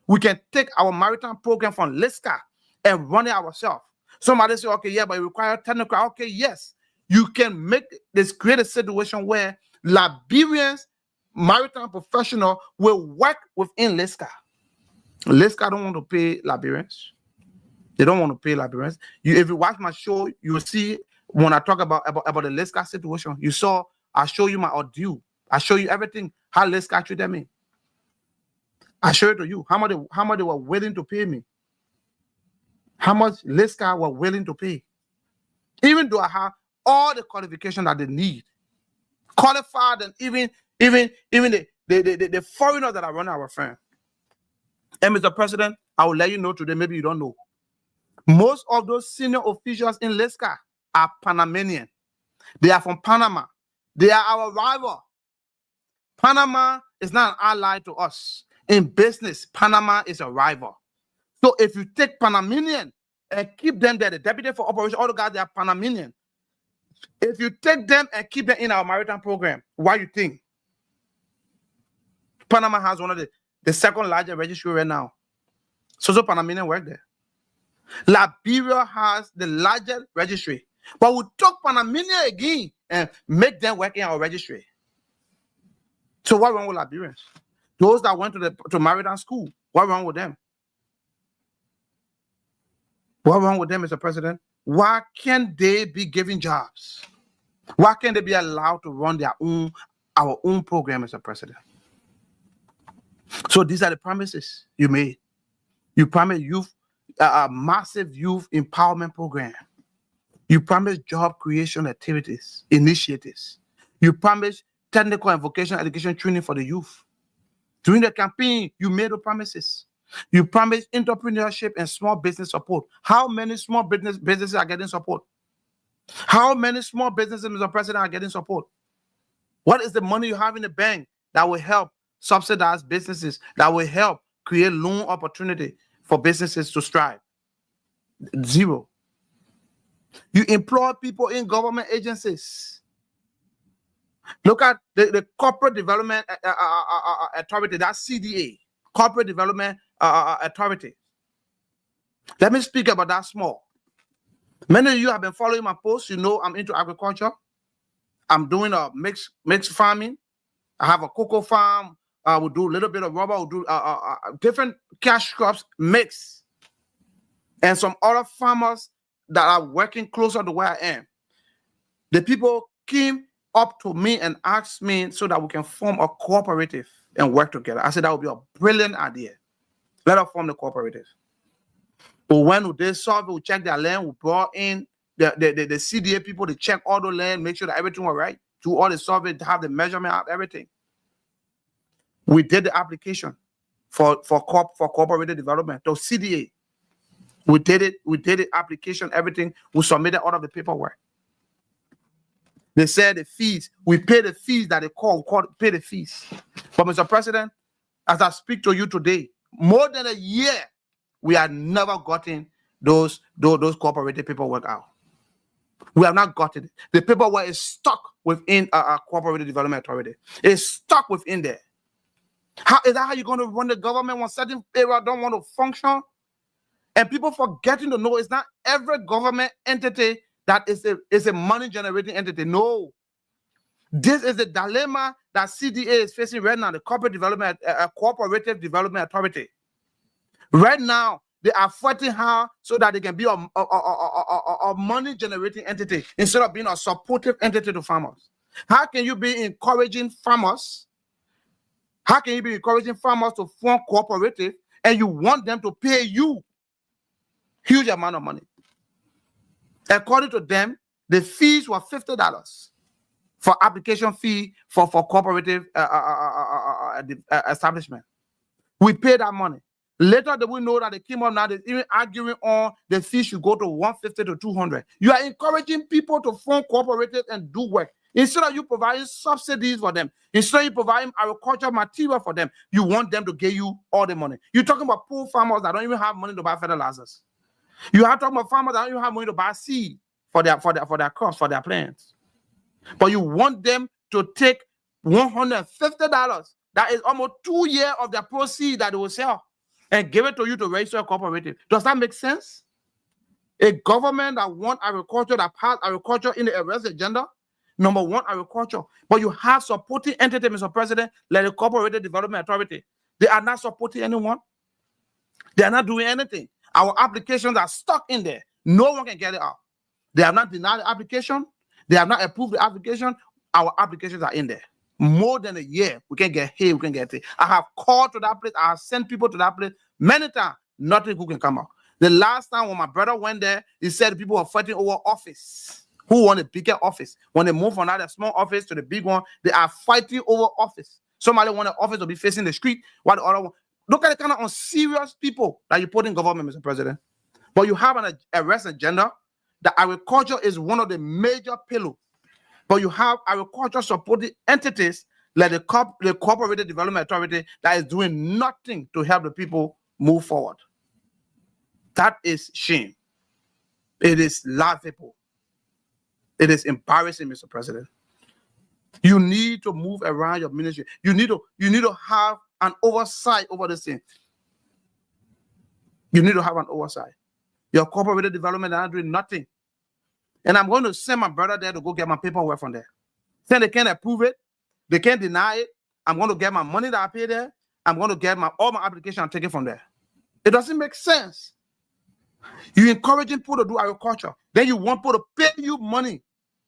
We can take our maritime program from LISCA and run it ourselves. Somebody say, okay, yeah, but it requires technical. Okay, yes. You can make this, create a situation where Liberians, maritime professional, will work within LISCA. LISCA don't want to pay Liberians. They don't want to pay Liberians. If you watch my show, you will see when I talk about the LISCA situation. You saw, I show you my audio. I show you everything, how LISCA treated me. I show it to you, how much they were willing to pay me. How much LISCA were willing to pay. Even though I have all the qualifications that they need. Qualified and even the foreigners that are running our firm. And Mr. President, I will let you know today, maybe you don't know. Most of those senior officials in LISCA are Panamanian. They are from Panama. They are our rival. Panama is not an ally to us. In business, Panama is a rival. So if you take Panamanian and keep them there, the deputy for operation, all the guys, they are Panamanian. If you take them and keep them in our maritime program, why you think? Panama has one of the second largest registry right now. So Panamanian work there. Liberia has the largest registry. But we took Panamanian again and make them work in our registry. So what wrong with Liberians? Those that went to maritime school, what wrong with them? What wrong with them, Mr. President? Why can't they be given jobs? Why can't they be allowed to run our own program, Mr. President? So these are the promises you made. You promised youth, a massive youth empowerment program. You promised job creation activities, initiatives. You promised technical and vocational education training for the youth. During the campaign, you made the promises. You promised entrepreneurship and small business support. How many small businesses are getting support? How many small businesses, Mr. President, are getting support? What is the money you have in the bank that will help subsidize businesses, that will help create loan opportunity for businesses to strive? Zero. You employ people in government agencies. Look at the Corporate Development Authority, that's CDA, Corporate Development Authority. Let me speak about that small. Many of you have been following my posts. You know I'm into agriculture. I'm doing a mixed farming. I have a cocoa farm. We'll do a little bit of rubber. We'll do different cash crops mix. And some other farmers that are working closer to where I am. The people came up to me and asked me so that we can form a cooperative and work together. I said that would be a brilliant idea. Let us form the cooperative. But when they solve it, we check their land, we brought in the CDA people to check all the land, make sure that everything was right, do all the survey, have the measurement of everything. We did the application for cooperative development, the CDA. We did it, application, everything. We submitted all of the paperwork. They said the fees, we pay the fees that they pay the fees. But Mr. President, as I speak to you today, more than a year, we have never gotten those cooperative paperwork out. We have not gotten it. The paperwork is stuck within a cooperative development authority. It's stuck within there. How is that how you're going to run the government when certain area don't want to function? And people forgetting to know it's not every government entity that is a money generating entity. No. This is the dilemma that CDA is facing right now, the cooperative development authority. Right now, they are fighting hard so that they can be a money generating entity instead of being a supportive entity to farmers. How can you be encouraging farmers? How can you be encouraging farmers to form cooperative and you want them to pay you huge amount of money? According to them, the fees were $50 for application fee for cooperative establishment. We pay that money. Later, we know that they came up now, they're even arguing on the fee should go to $150 to $200. You are encouraging people to form cooperatives and do work. Instead of you providing subsidies for them, instead of you providing agricultural material for them, you want them to give you all the money. You're talking about poor farmers that don't even have money to buy fertilizers. You are talking about farmers that don't even have money to buy seed for their crops, for their plants. But you want them to take $150. That is almost 2 years of their proceeds that they will sell and give it to you to register a cooperative. Does that make sense? A government that wants agriculture, that pass agriculture in the arrest agenda, number one, agriculture. But you have supporting entity, Mr. President, like the Cooperative Development Authority. They are not supporting anyone. They are not doing anything. Our applications are stuck in there. No one can get it out. They have not denied the application. They have not approved the application. Our applications are in there. More than a year, we can get here, we can get it. I have called to that place. I have sent people to that place many times. Nothing who can come out. The last time when my brother went there, he said people were fighting over office. Who want a bigger office? When they move from that small office to the big one, they are fighting over office. Somebody want an office to be facing the street, while the other one. Look at the kind of unserious people that you put in government, Mr. President. But you have an arrest agenda. That agriculture is one of the major pillars. But you have agriculture supporting entities like the Cooperative Development Authority that is doing nothing to help the people move forward. That is shame. It is laughable. It is embarrassing, Mr. President. You need to move around your ministry. You need to have an oversight over this thing. You need to have an oversight. Your cooperative development are not doing nothing. And I'm going to send my brother there to go get my paperwork from there. Then they can't approve it. They can't deny it. I'm going to get my money that I pay there. I'm going to get all my application and take it from there. It doesn't make sense. You're encouraging people to do agriculture. Then you want people to pay you money.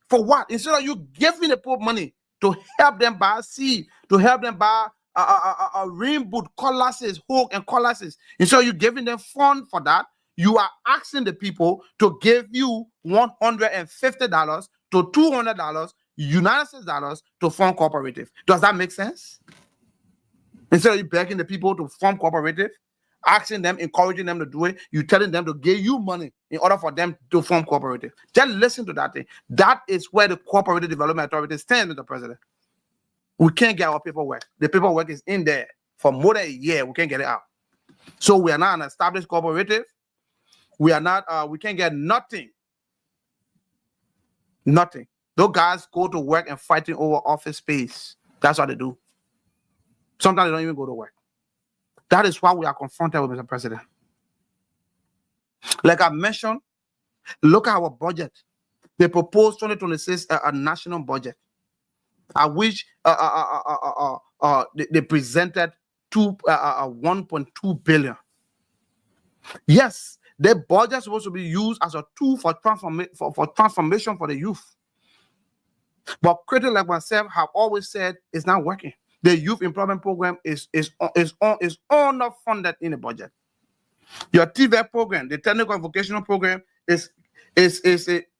For what? Instead of you giving the people money to help them buy seed, to help them buy a rainbow colaces, hook and colaces. Instead of you giving them fund for that, you are asking the people to give you $150 to $200 United States dollars to form cooperative. Does that make sense? Instead of you begging the people to form cooperative, asking them, encouraging them to do it, you telling them to give you money in order for them to form cooperative. Just listen to that thing. That is where the Cooperative Development Authority stands, Mr. President. We can't get our paperwork. The paperwork is in there for more than a year. We can't get it out. So we are not an established cooperative. We are not, we can't get nothing. Nothing. Those guys go to work and fighting over office space. That's what they do. Sometimes they don't even go to work. That is why we are confronted with Mr. President. Like I mentioned, look at our budget. They proposed 2026 a national budget. I wish they presented 1.2 billion. Yes, their budget is supposed to be used as a tool for transformation for the youth. But critics like myself have always said it's not working. The youth employment program is underfunded in the budget. Your TVET program, the technical and vocational program, is a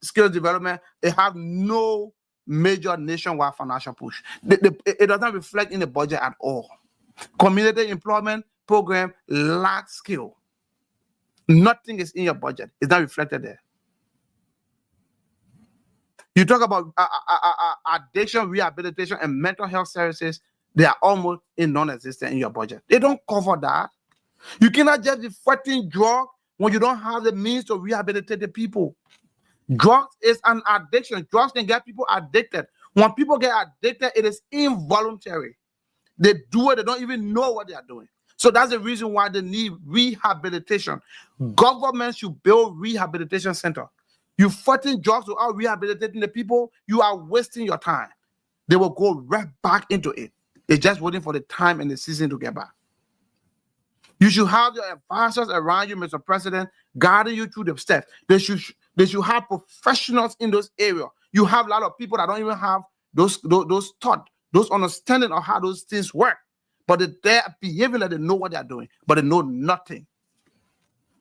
skills development. It have no major nationwide financial push. It does not reflect in the budget at all. Community employment program lacks skill. Nothing is in your budget. It's not reflected there. You talk about addiction, rehabilitation, and mental health services. They are almost non-existent in your budget. They don't cover that. You cannot just be fighting drug when you don't have the means to rehabilitate the people. Drugs is an addiction. Drugs can get people addicted. When people get addicted, it is involuntary. They do it, they don't even know what they are doing. So that's the reason why they need rehabilitation. Government should build rehabilitation center. You fighting drugs without rehabilitating the people, you are wasting your time. They will go right back into it. They're just waiting for the time and the season to get back. You should have your advisors around you, Mr. President, guiding you through the steps. They should have professionals in those areas. You have a lot of people that don't even have those thought, those understanding of how those things work. But they're behaving like they know what they're doing, but they know nothing.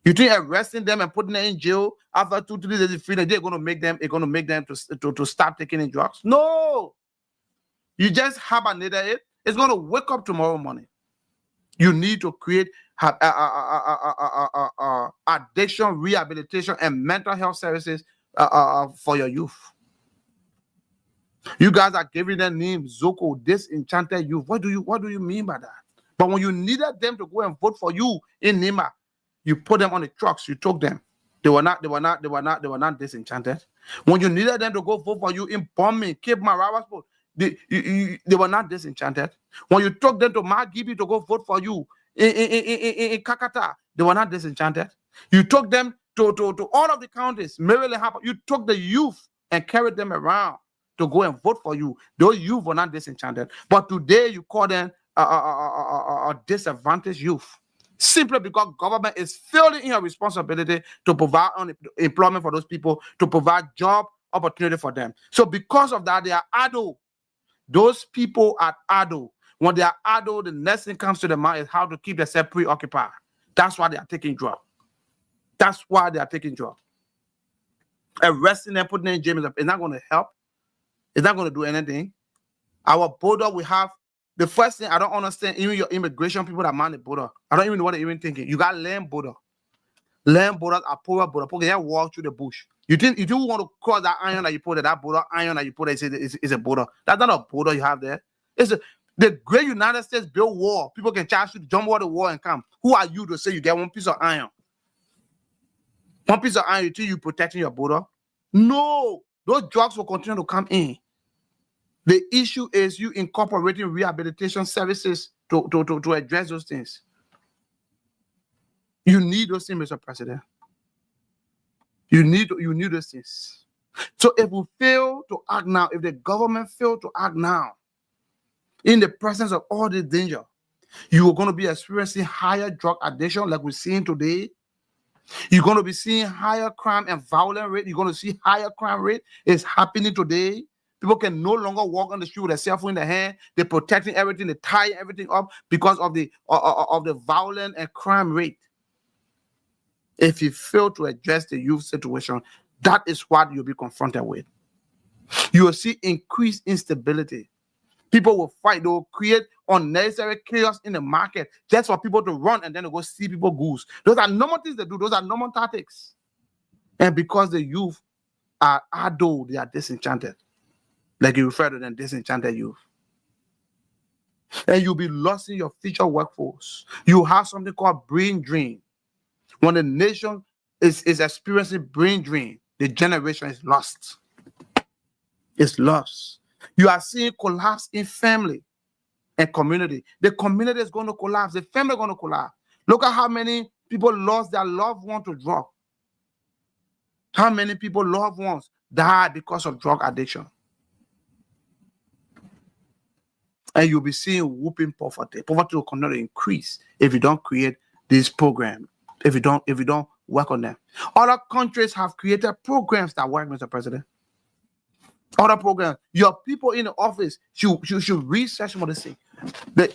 You think arresting them and putting them in jail after 2-3 days free, they're going to make them to stop taking in drugs? No. You just hibernated it. It's going to wake up tomorrow morning. You need to create addiction, rehabilitation, and mental health services for your youth. You guys are giving them names, Zoko, disenchanted youth. What do you mean by that? But when you needed them to go and vote for you in Nima, you put them on the trucks, you took them. They were not disenchanted. When you needed them to go vote for you in Bombing, Cape Marawa, they were not disenchanted. When you took them to Magibi to go vote for you in Kakata, they were not disenchanted. You took them to all of the counties, Maryland, you took the youth and carried them around to go and vote for you. Those youth were not disenchanted. But today you call them a disadvantaged youth. Simply because government is failing in your responsibility to provide employment for those people, to provide job opportunity for them. So because of that, they are idle. Those people are idle. When they are idle, the next thing comes to the mind is how to keep themselves preoccupied. That's why they are taking drugs. That's why they are taking drugs. Arresting them, putting them in jail is not going to help. It's not going to do anything. Our border, we have the first thing I don't understand, even your immigration people that man the border. I don't even know what they're even thinking. You got land border. Land borders are poorer border. People can walk through the bush. You think you want to cross that iron that you put that border, iron that you put is a border. That's not a border you have there. The great United States built wall. People can charge you to jump over the wall and come. Who are you to say you get one piece of iron? One piece of iron, you think you're protecting your border? No, those drugs will continue to come in. The issue is you incorporating rehabilitation services to address those things. You need those things, Mr. President. You need those things. So if we fail to act now, if the government fail to act now, in the presence of all this danger, you are going to be experiencing higher drug addiction like we're seeing today. You're going to be seeing higher crime and violent rate. You're going to see higher crime rate. It's happening today. People can no longer walk on the street with a cell phone in their hand. They're protecting everything. They tie everything up because of the violent and crime rate. If you fail to address the youth situation, that is what you'll be confronted with. You will see increased instability. People will fight. They will create unnecessary chaos in the market just for people to run and then to go see people goose. Those are normal things they do. Those are normal tactics. And because the youth are idle, they are disenchanted. Like you refer to them, disenchanted youth. And you'll be lost in your future workforce. You have something called brain drain. When the nation is experiencing brain drain, the generation is lost. It's lost. You are seeing collapse in family and community. The community is going to collapse. The family is going to collapse. Look at how many people lost their loved one to drug. How many people, loved ones, died because of drug addiction. And you'll be seeing whooping poverty. Poverty will continue to increase if you don't create this program. If you don't work on them. Other countries have created programs that work, Mr. President. Other programs. Your people in the office should research what they say.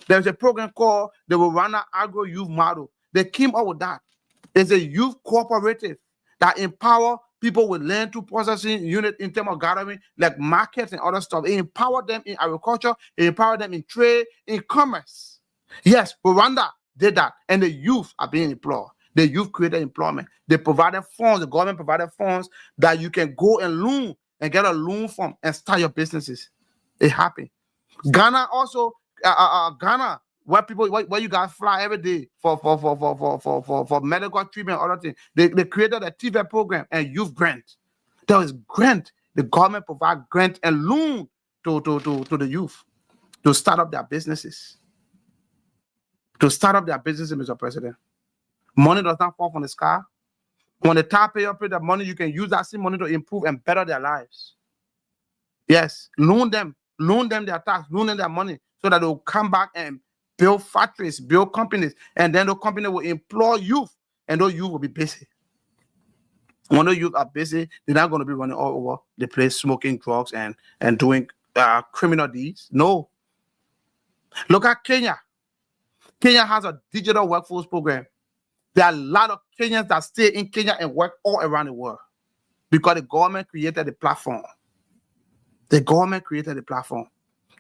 There's a program called the Rwanda Agro Youth Model. They came up with that. It's a youth cooperative that empower people with land to processing unit in terms of gathering, like markets and other stuff. It empowered them in agriculture. It empowered them in trade, in commerce. Yes, Rwanda did that, and the youth are being employed. The youth created employment. They provided funds. The government provided funds that you can go and loan and get a loan from and start your businesses. It happened. Ghana also, Ghana where you guys fly every day for medical treatment and other things. They created a TV program and youth grant. There is grant. The government provide grant and loan to the youth to start up their businesses. To start up their businesses, Mr. President. Money does not fall from the sky. When the taxpayer pay the money, you can use that same money to improve and better their lives. Yes, loan them their tax, loan them their money so that they'll come back and build factories, build companies, and then the company will employ youth, and those youth will be busy. When the youth are busy, they're not going to be running all over the place, smoking drugs and doing criminal deeds. No. Look at Kenya. Kenya has a digital workforce program. There are a lot of Kenyans that stay in Kenya and work all around the world because the government created the platform. The government created the platform.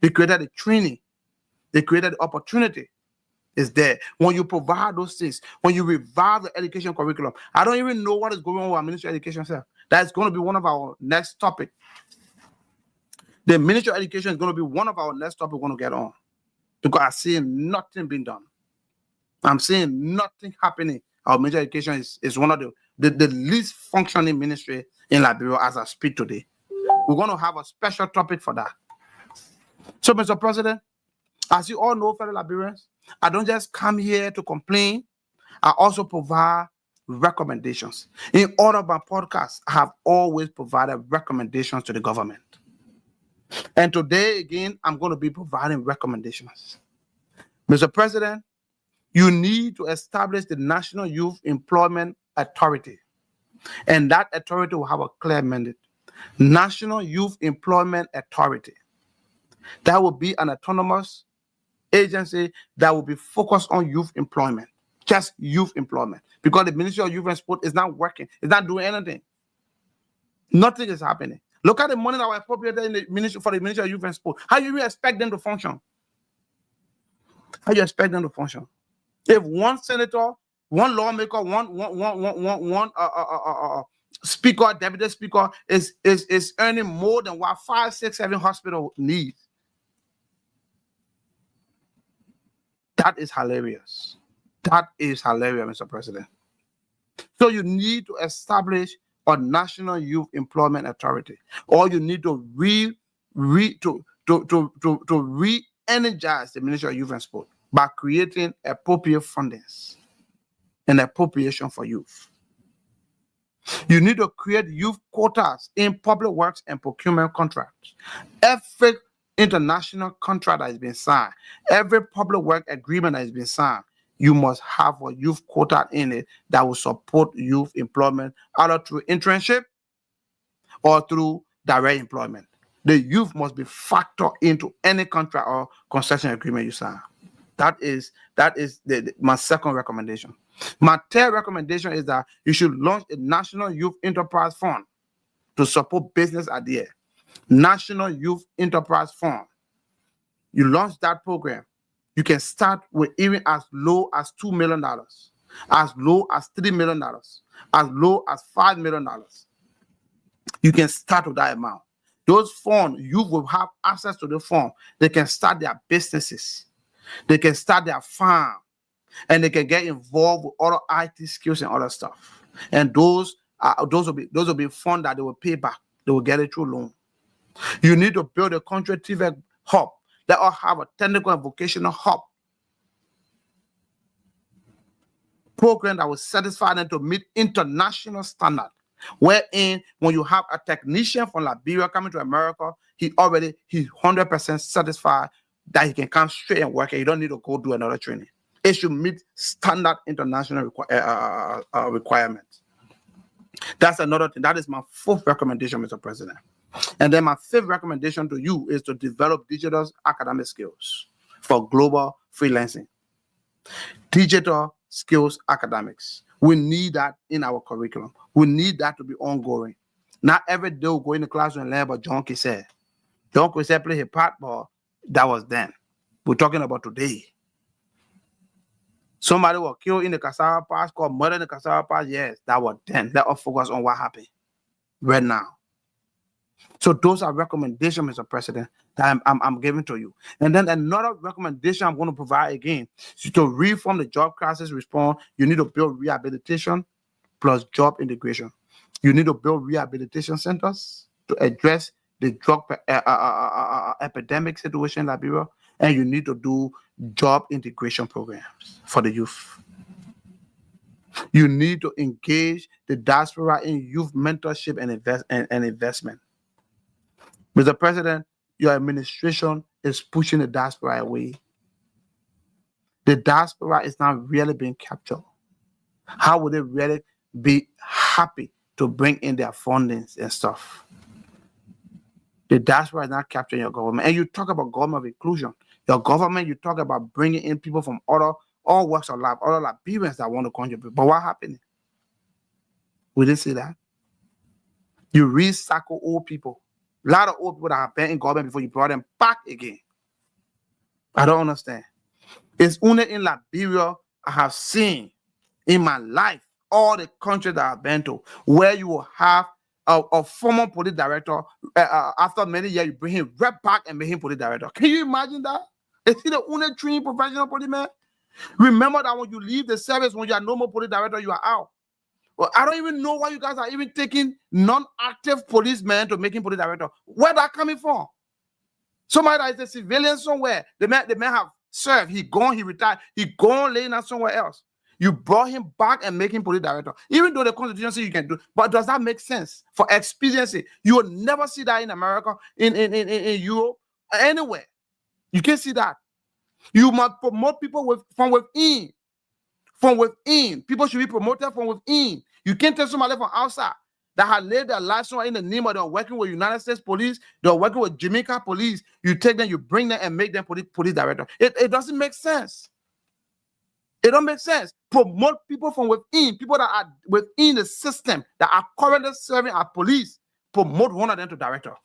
They created the training. They created the opportunity. It's there. When you provide those things, when you revive the education curriculum, I don't even know what is going on with our Ministry of Education, sir. That's going to be one of our next topics. The Ministry of Education is going to be one of our next topics we're going to get on because I'm seeing nothing being done. I'm seeing nothing happening. Our Ministry of Education is one of the least functioning ministry in Liberia as I speak today. We're going to have a special topic for that. So, Mr. President, as you all know, fellow Liberians, I don't just come here to complain. I also provide recommendations. In all of my podcasts, I have always provided recommendations to the government. And today, again, I'm going to be providing recommendations. Mr. President, you need to establish the National Youth Employment Authority. And that authority will have a clear mandate. National Youth Employment Authority. That will be an autonomous agency that will be focused on youth employment, just youth employment, because the Ministry of Youth and Sport is not working, it's not doing anything. Nothing is happening. Look at the money that was appropriated in the Ministry for the Ministry of Youth and Sport. How do you expect them to function? How do you expect them to function? If one senator, one lawmaker, one speaker, deputy speaker is earning more than what 5, 6, 7 hospitals need, that is hilarious. That is hilarious, Mr. President. So you need to establish a National Youth Employment Authority, or you need to re-energize the Ministry of Youth and Sport by creating appropriate fundings and appropriation for youth. You need to create youth quotas in public works and procurement contracts. Every international contract that has been signed, every public work agreement that has been signed, you must have a youth quota in it that will support youth employment, either through internship or through direct employment. The youth must be factored into any contract or concession agreement you sign. That is my second recommendation. My third recommendation is that you should launch a National Youth Enterprise Fund to support business ideas. National Youth Enterprise Fund. You launch that program. You can start with even as low as $2 million, as low as $3 million, as low as $5 million. You can start with that amount. Those funds, you will have access to the fund. They can start their businesses. They can start their farm. And they can get involved with other IT skills and other stuff. And those will be funds that they will pay back. They will get it through loan. You need to build a country TV hub. Let us have a technical and vocational hub program that will satisfy them to meet international standard. Wherein, when you have a technician from Liberia coming to America, he's 100% satisfied that he can come straight and work, and you don't need to go do another training. It should meet standard international requirements. That's another thing. That is my fourth recommendation, Mr. President. And then my fifth recommendation to you is to develop digital academic skills for global freelancing. Digital skills academics. We need that in our curriculum. We need that to be ongoing. Not every day we go in the classroom and learn about John Kisser. John Kisser played his part, but that was then. We're talking about today. Somebody was killed in the Cassava Pass, called murder in the Cassava Pass. Yes, that was then. Let us focus on what happened right now. So those are recommendations, Mr. President, that I'm giving to you. And then another recommendation I'm going to provide again is to reform the job crisis response. You need to build rehabilitation plus job integration. You need to build rehabilitation centers to address the drug epidemic situation in Liberia, and you need to do job integration programs for the youth. You need to engage the diaspora in youth mentorship and investment. Mr. President, your administration is pushing the diaspora away. The diaspora is not really being captured. How would they really be happy to bring in their fundings and stuff? The diaspora is not capturing your government. And you talk about government inclusion. Your government, you talk about bringing in people from all walks of life, other Liberians that want to contribute. But what happened? We didn't see that. You recycle old people. A lot of old people that have been in government before, you brought them back again. I don't understand. It's only in Liberia I have seen in my life, all the countries that I've been to, where you will have a former police director, after many years, you bring him right back and make him police director. Can you imagine that? Is he the only trained professional policeman? Remember that when you leave the service, when you are no more police director, you are out. Well, I don't even know why you guys are even taking non-active policemen to make him police director. Where that coming from? Somebody that is a civilian somewhere. The man have served. He gone, he retired. He gone laying out somewhere else. You brought him back and make him police director. Even though the Constitution says you can do, but does that make sense? For expediency, you will never see that in America, in Europe, anywhere. You can't see that. You must promote people from within. From within. People should be promoted from within. You can't tell somebody from outside that have laid their lives in the name of they're working with United States police, they're working with Jamaica police. You take them, you bring them and make them police director. It doesn't make sense. It don't make sense. Promote people from within, people that are within the system that are currently serving as police. Promote one of them to director.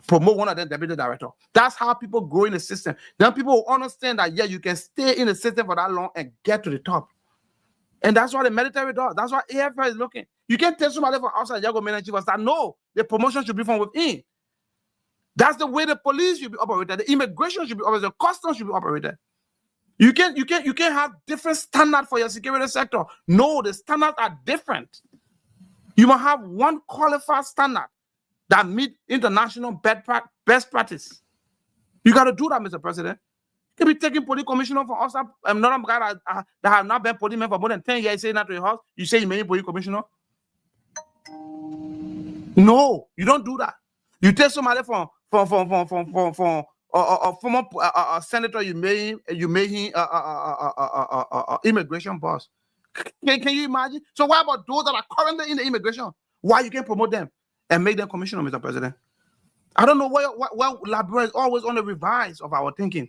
Promote one of them deputy director. That's how people grow in the system. Then people will understand that, yeah, you can stay in the system for that long and get to the top. And that's what the military does. That's what AFL is looking. You can't tell somebody from outside, you're going to manage chief of staff. No, the promotion should be from within. That's the way the police should be operated. The immigration should be operated. The customs should be operated. You can't have different standards for your security sector. No, the standards are different. You must have one qualified standard that meet international best practice. You got to do that, Mr. President. You can be taking police commissioner from us. I'm not a guy that have not been policeman for more than 10 years. Saying that to your house, you say you made police commissioner. No, you don't do that. You take somebody from a former senator, you made him immigration boss. Can you imagine? So what about those that are currently in the immigration? Why you can't promote them and make them commissioner, Mr. President? I don't know why Liberia is always on the revise of our thinking.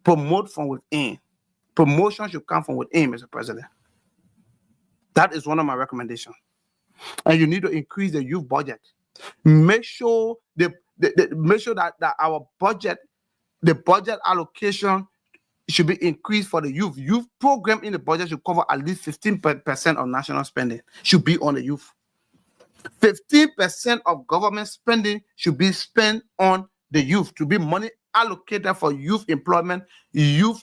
Promote from within. Promotion should come from within, Mr. President. That is one of my recommendations. And you need to increase the youth budget. Make sure that our budget, the budget allocation should be increased for the youth. Youth program in the budget should cover at least 15% of national spending. Should be on the youth. 15% of government spending should be spent on the youth, to be money allocated for youth employment, youth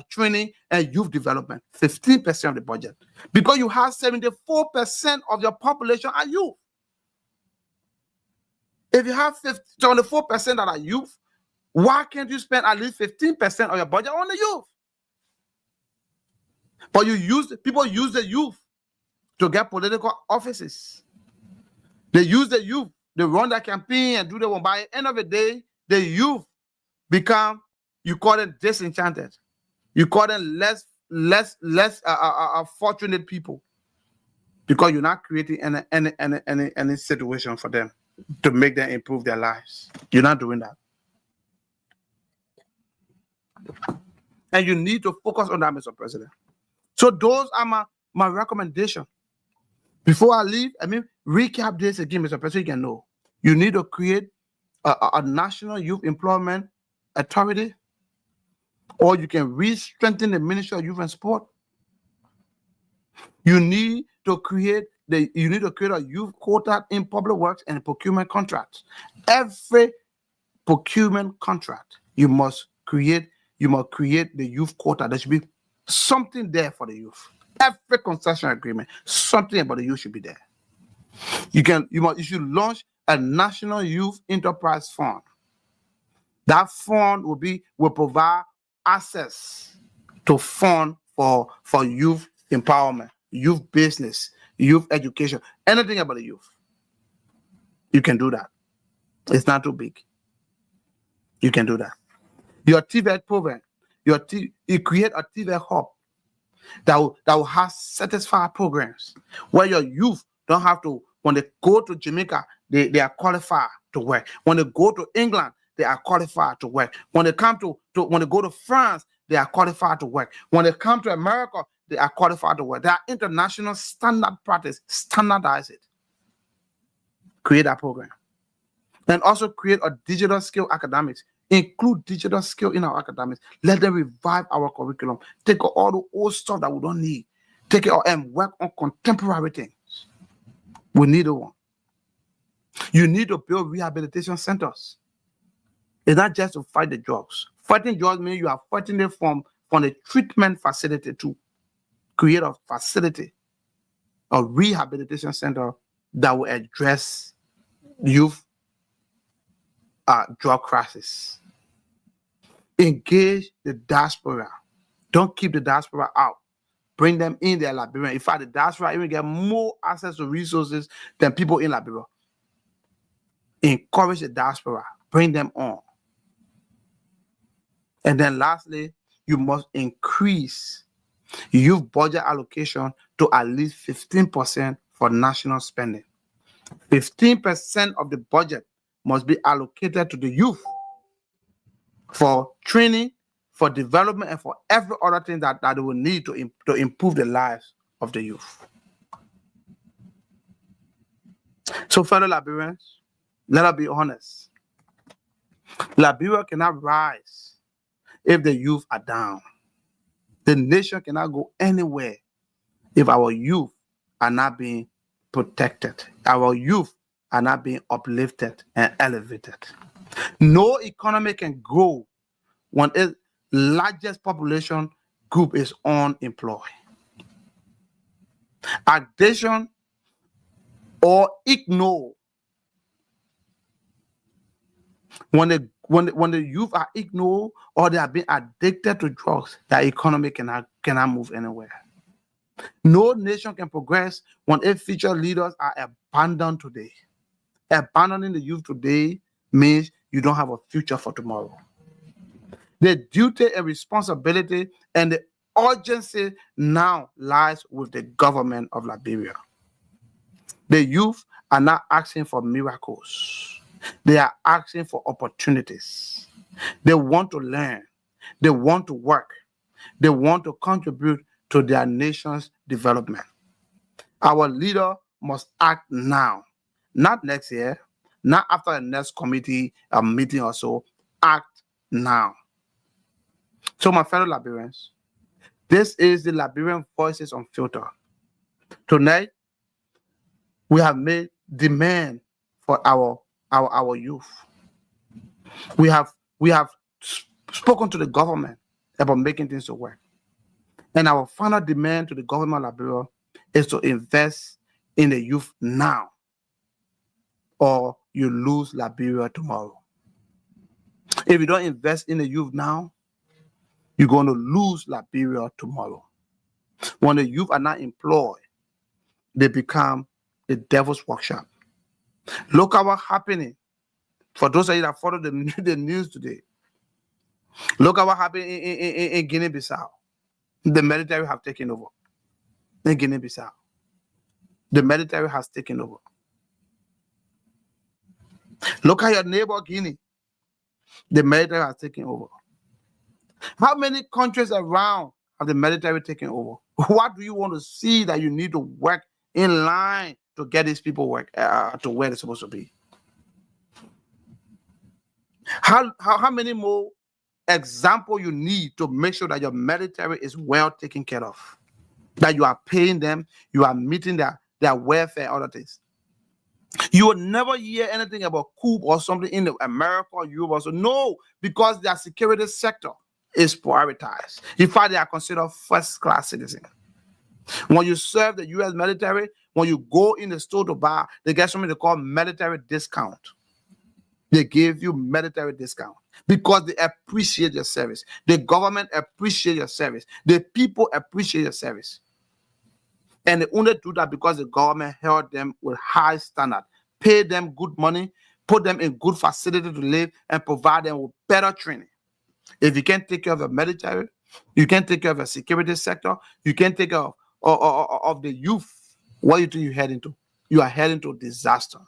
training, and youth development. 15% of the budget. Because you have 74% of your population are youth. If you have 24% that are youth, why can't you spend at least 15% of your budget on the youth? But people use the youth to get political offices. They use the youth. They run their campaign and do their one. By the end of the day, the youth become, you call them disenchanted. You call them less fortunate people, because you're not creating any situation for them to make them improve their lives. You're not doing that. And you need to focus on that, Mr. President. So those are my recommendation. Before I leave, recap this again, Mr. President, you can know. You need to create a national youth employment authority, or you can re-strengthen the Ministry of Youth and Sport. You need to create you need to create a youth quota in public works and procurement contracts. Every procurement contract, you must create the youth quota. There should be something there for the youth. Every concession agreement, something about the youth should be there. You should launch a national youth enterprise fund. That fund will provide access to fund for youth empowerment, youth business, youth education, anything about the youth. You can do that. It's not too big. You can do that. Your TVET program, you create a TVET hub that will have satisfied programs where your youth don't have to, when they go to Jamaica, they are qualified to work. When they go to England, they are qualified to work. When they when they go to France, they are qualified to work. When they come to America, they are qualified to work. There are international standard practice. Standardize it. Create that program. And also create a digital skill academics. Include digital skill in our academics. Let them revive our curriculum. Take all the old stuff that we don't need. Take it and work on contemporary things. We need one. You need to build rehabilitation centers. It's not just to fight the drugs. Fighting drugs means you are fighting it from the treatment facility to create a facility, a rehabilitation center that will address youth drug crisis. Engage the diaspora. Don't keep the diaspora out. Bring them in their Liberia. In fact, the diaspora even get more access to resources than people in Liberia. Encourage the diaspora. Bring them on. And then lastly, you must increase youth budget allocation to at least 15% for national spending. 15% of the budget must be allocated to the youth for training, for development, and for every other thing that they will need to improve the lives of the youth. So, fellow Liberians, let us be honest. Liberia cannot rise if the youth are down. The nation cannot go anywhere if our youth are not being protected. Our youth are not being uplifted and elevated. No economy can grow when its largest population group is unemployed. Addiction or ignore. When the youth are ignored or they are being addicted to drugs, the economy cannot move anywhere. No nation can progress when its future leaders are abandoned today. Abandoning the youth today means you don't have a future for tomorrow. The duty and responsibility and the urgency now lies with the government of Liberia. The youth are not asking for miracles. They are asking for opportunities. They want to learn. They want to work. They want to contribute to their nation's development. Our leader must act now, not next year, not after the next committee meeting or so. Act now. So, my fellow Liberians, this is the Liberian Voices Unfiltered. Tonight, we have made demand for our youth. We have spoken to the government about making things to work. And our final demand to the government of Liberia is to invest in the youth now, or you lose Liberia tomorrow. If you don't invest in the youth now, you're going to lose Liberia tomorrow. When the youth are not employed, they become the devil's workshop. Look at what's happening. For those of you that follow the news today, look at what happened in Guinea-Bissau. The military have taken over. In Guinea-Bissau, the military has taken over. Look at your neighbor Guinea. The military has taken over. How many countries around have the military taken over? What do you want to see that you need to work in line to get these people work to where they're supposed to be? How many more examples you need to make sure that your military is well taken care of? That you are paying them, you are meeting their welfare, other things. You will never hear anything about coup or something in America or Europe or so. No, because their security sector is prioritized. In fact, they are considered first-class citizens. When you serve the U.S. military, when you go in the store to buy, they get something they call military discount. They give you military discount because they appreciate your service. The government appreciates your service. The people appreciate your service. And they only do that because the government held them with high standard, pay them good money, put them in good facility to live, and provide them with better training. If you can't take care of the military, you can't take care of the security sector, you can't take care of the youth, what do you think you're heading to? You are heading to disaster.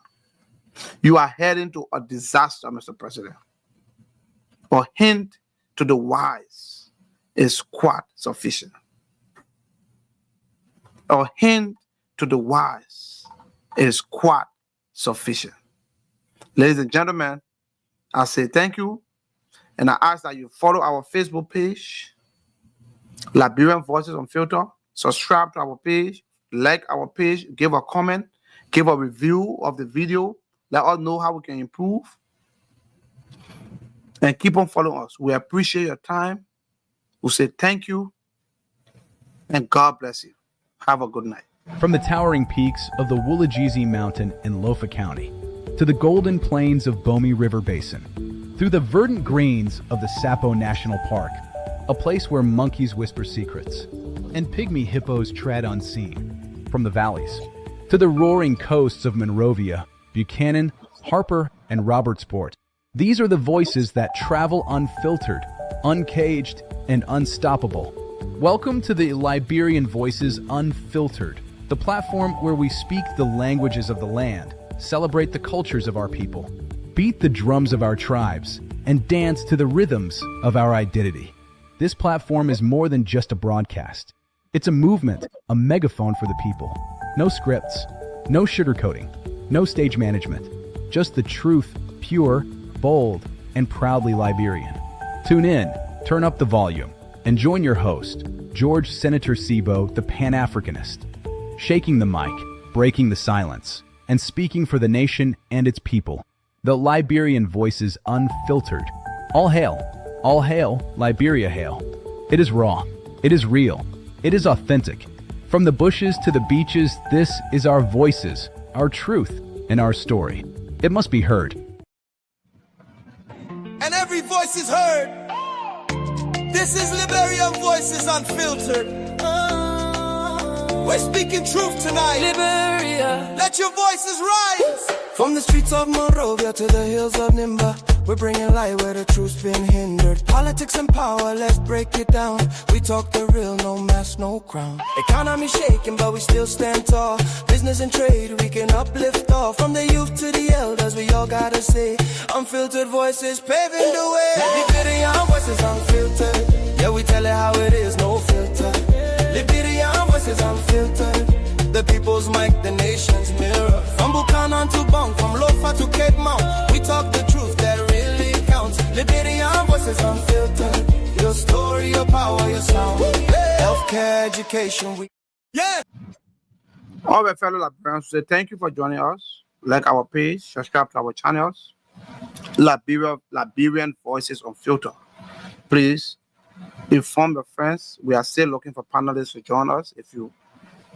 You are heading to a disaster, Mr. President. A hint to the wise is quite sufficient. A hint to the wise is quite sufficient. Ladies and gentlemen, I say thank you, and I ask that you follow our Facebook page, Liberian Voices Unfiltered. Subscribe to our page, like our page, give a comment, give a review of the video. Let us know how we can improve. And keep on following us. We appreciate your time. We say thank you, and God bless you. Have a good night. From the towering peaks of the Woolajezi Mountain in Lofa County to the golden plains of Bomi River Basin, through the verdant greens of the Sapo National Park, a place where monkeys whisper secrets and pygmy hippos tread unseen, from the valleys to the roaring coasts of Monrovia, Buchanan, Harper, and Robertsport. These are the voices that travel unfiltered, uncaged, and unstoppable. Welcome to the Liberian Voices Unfiltered, the platform where we speak the languages of the land, celebrate the cultures of our people, beat the drums of our tribes, and dance to the rhythms of our identity. This platform is more than just a broadcast. It's a movement, a megaphone for the people. No scripts, no sugarcoating, no stage management, just the truth, pure, bold, and proudly Liberian. Tune in, turn up the volume, and join your host, George Senator Sibo, the Pan-Africanist, shaking the mic, breaking the silence, and speaking for the nation and its people. The Liberian Voices Unfiltered. All hail, Liberia hail. It is raw, it is real, it is authentic. From the bushes to the beaches, this is our voices, our truth, and our story. It must be heard. And every voice is heard. This is Liberian Voices Unfiltered. We're speaking truth tonight. Liberia, let your voices rise. From the streets of Monrovia to the hills of Nimba, we're bringing light where the truth's been hindered. Politics and power, let's break it down. We talk the real, no mask, no crown. Economy shaking, but we still stand tall. Business and trade, we can uplift all. From the youth to the elders, we all gotta say, unfiltered voices paving the way. Liberian Voices Unfiltered. Yeah, we tell it how it is, no filter. Liberian Voices Unfiltered. The people's mic, the nation's mirror. From Buchanan to Bong, from Lofa to Cape Mount, we talk the truth that really counts. Liberian Voices Unfiltered. Your story, your power, your sound. Healthcare, education, we... Yeah. All right, fellow Liberians, say thank you for joining us. Like our page, subscribe to our channels. Liberian Voices Unfiltered. Please inform your friends. We are still looking for panelists to join us.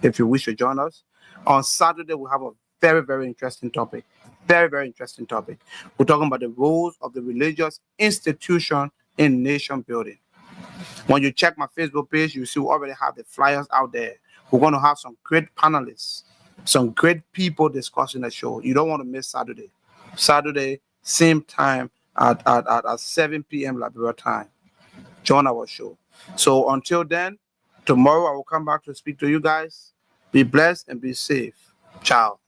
If you wish to join us, on Saturday we have a very, very interesting topic. Very, very interesting topic. We're talking about the roles of the religious institution in nation building. When you check my Facebook page, you see we already have the flyers out there. We're going to have some great panelists, some great people discussing the show. You don't want to miss Saturday. Saturday, same time at 7 p.m. Liberia time. Join our show. So until then, tomorrow I will come back to speak to you guys. Be blessed and be safe. Ciao.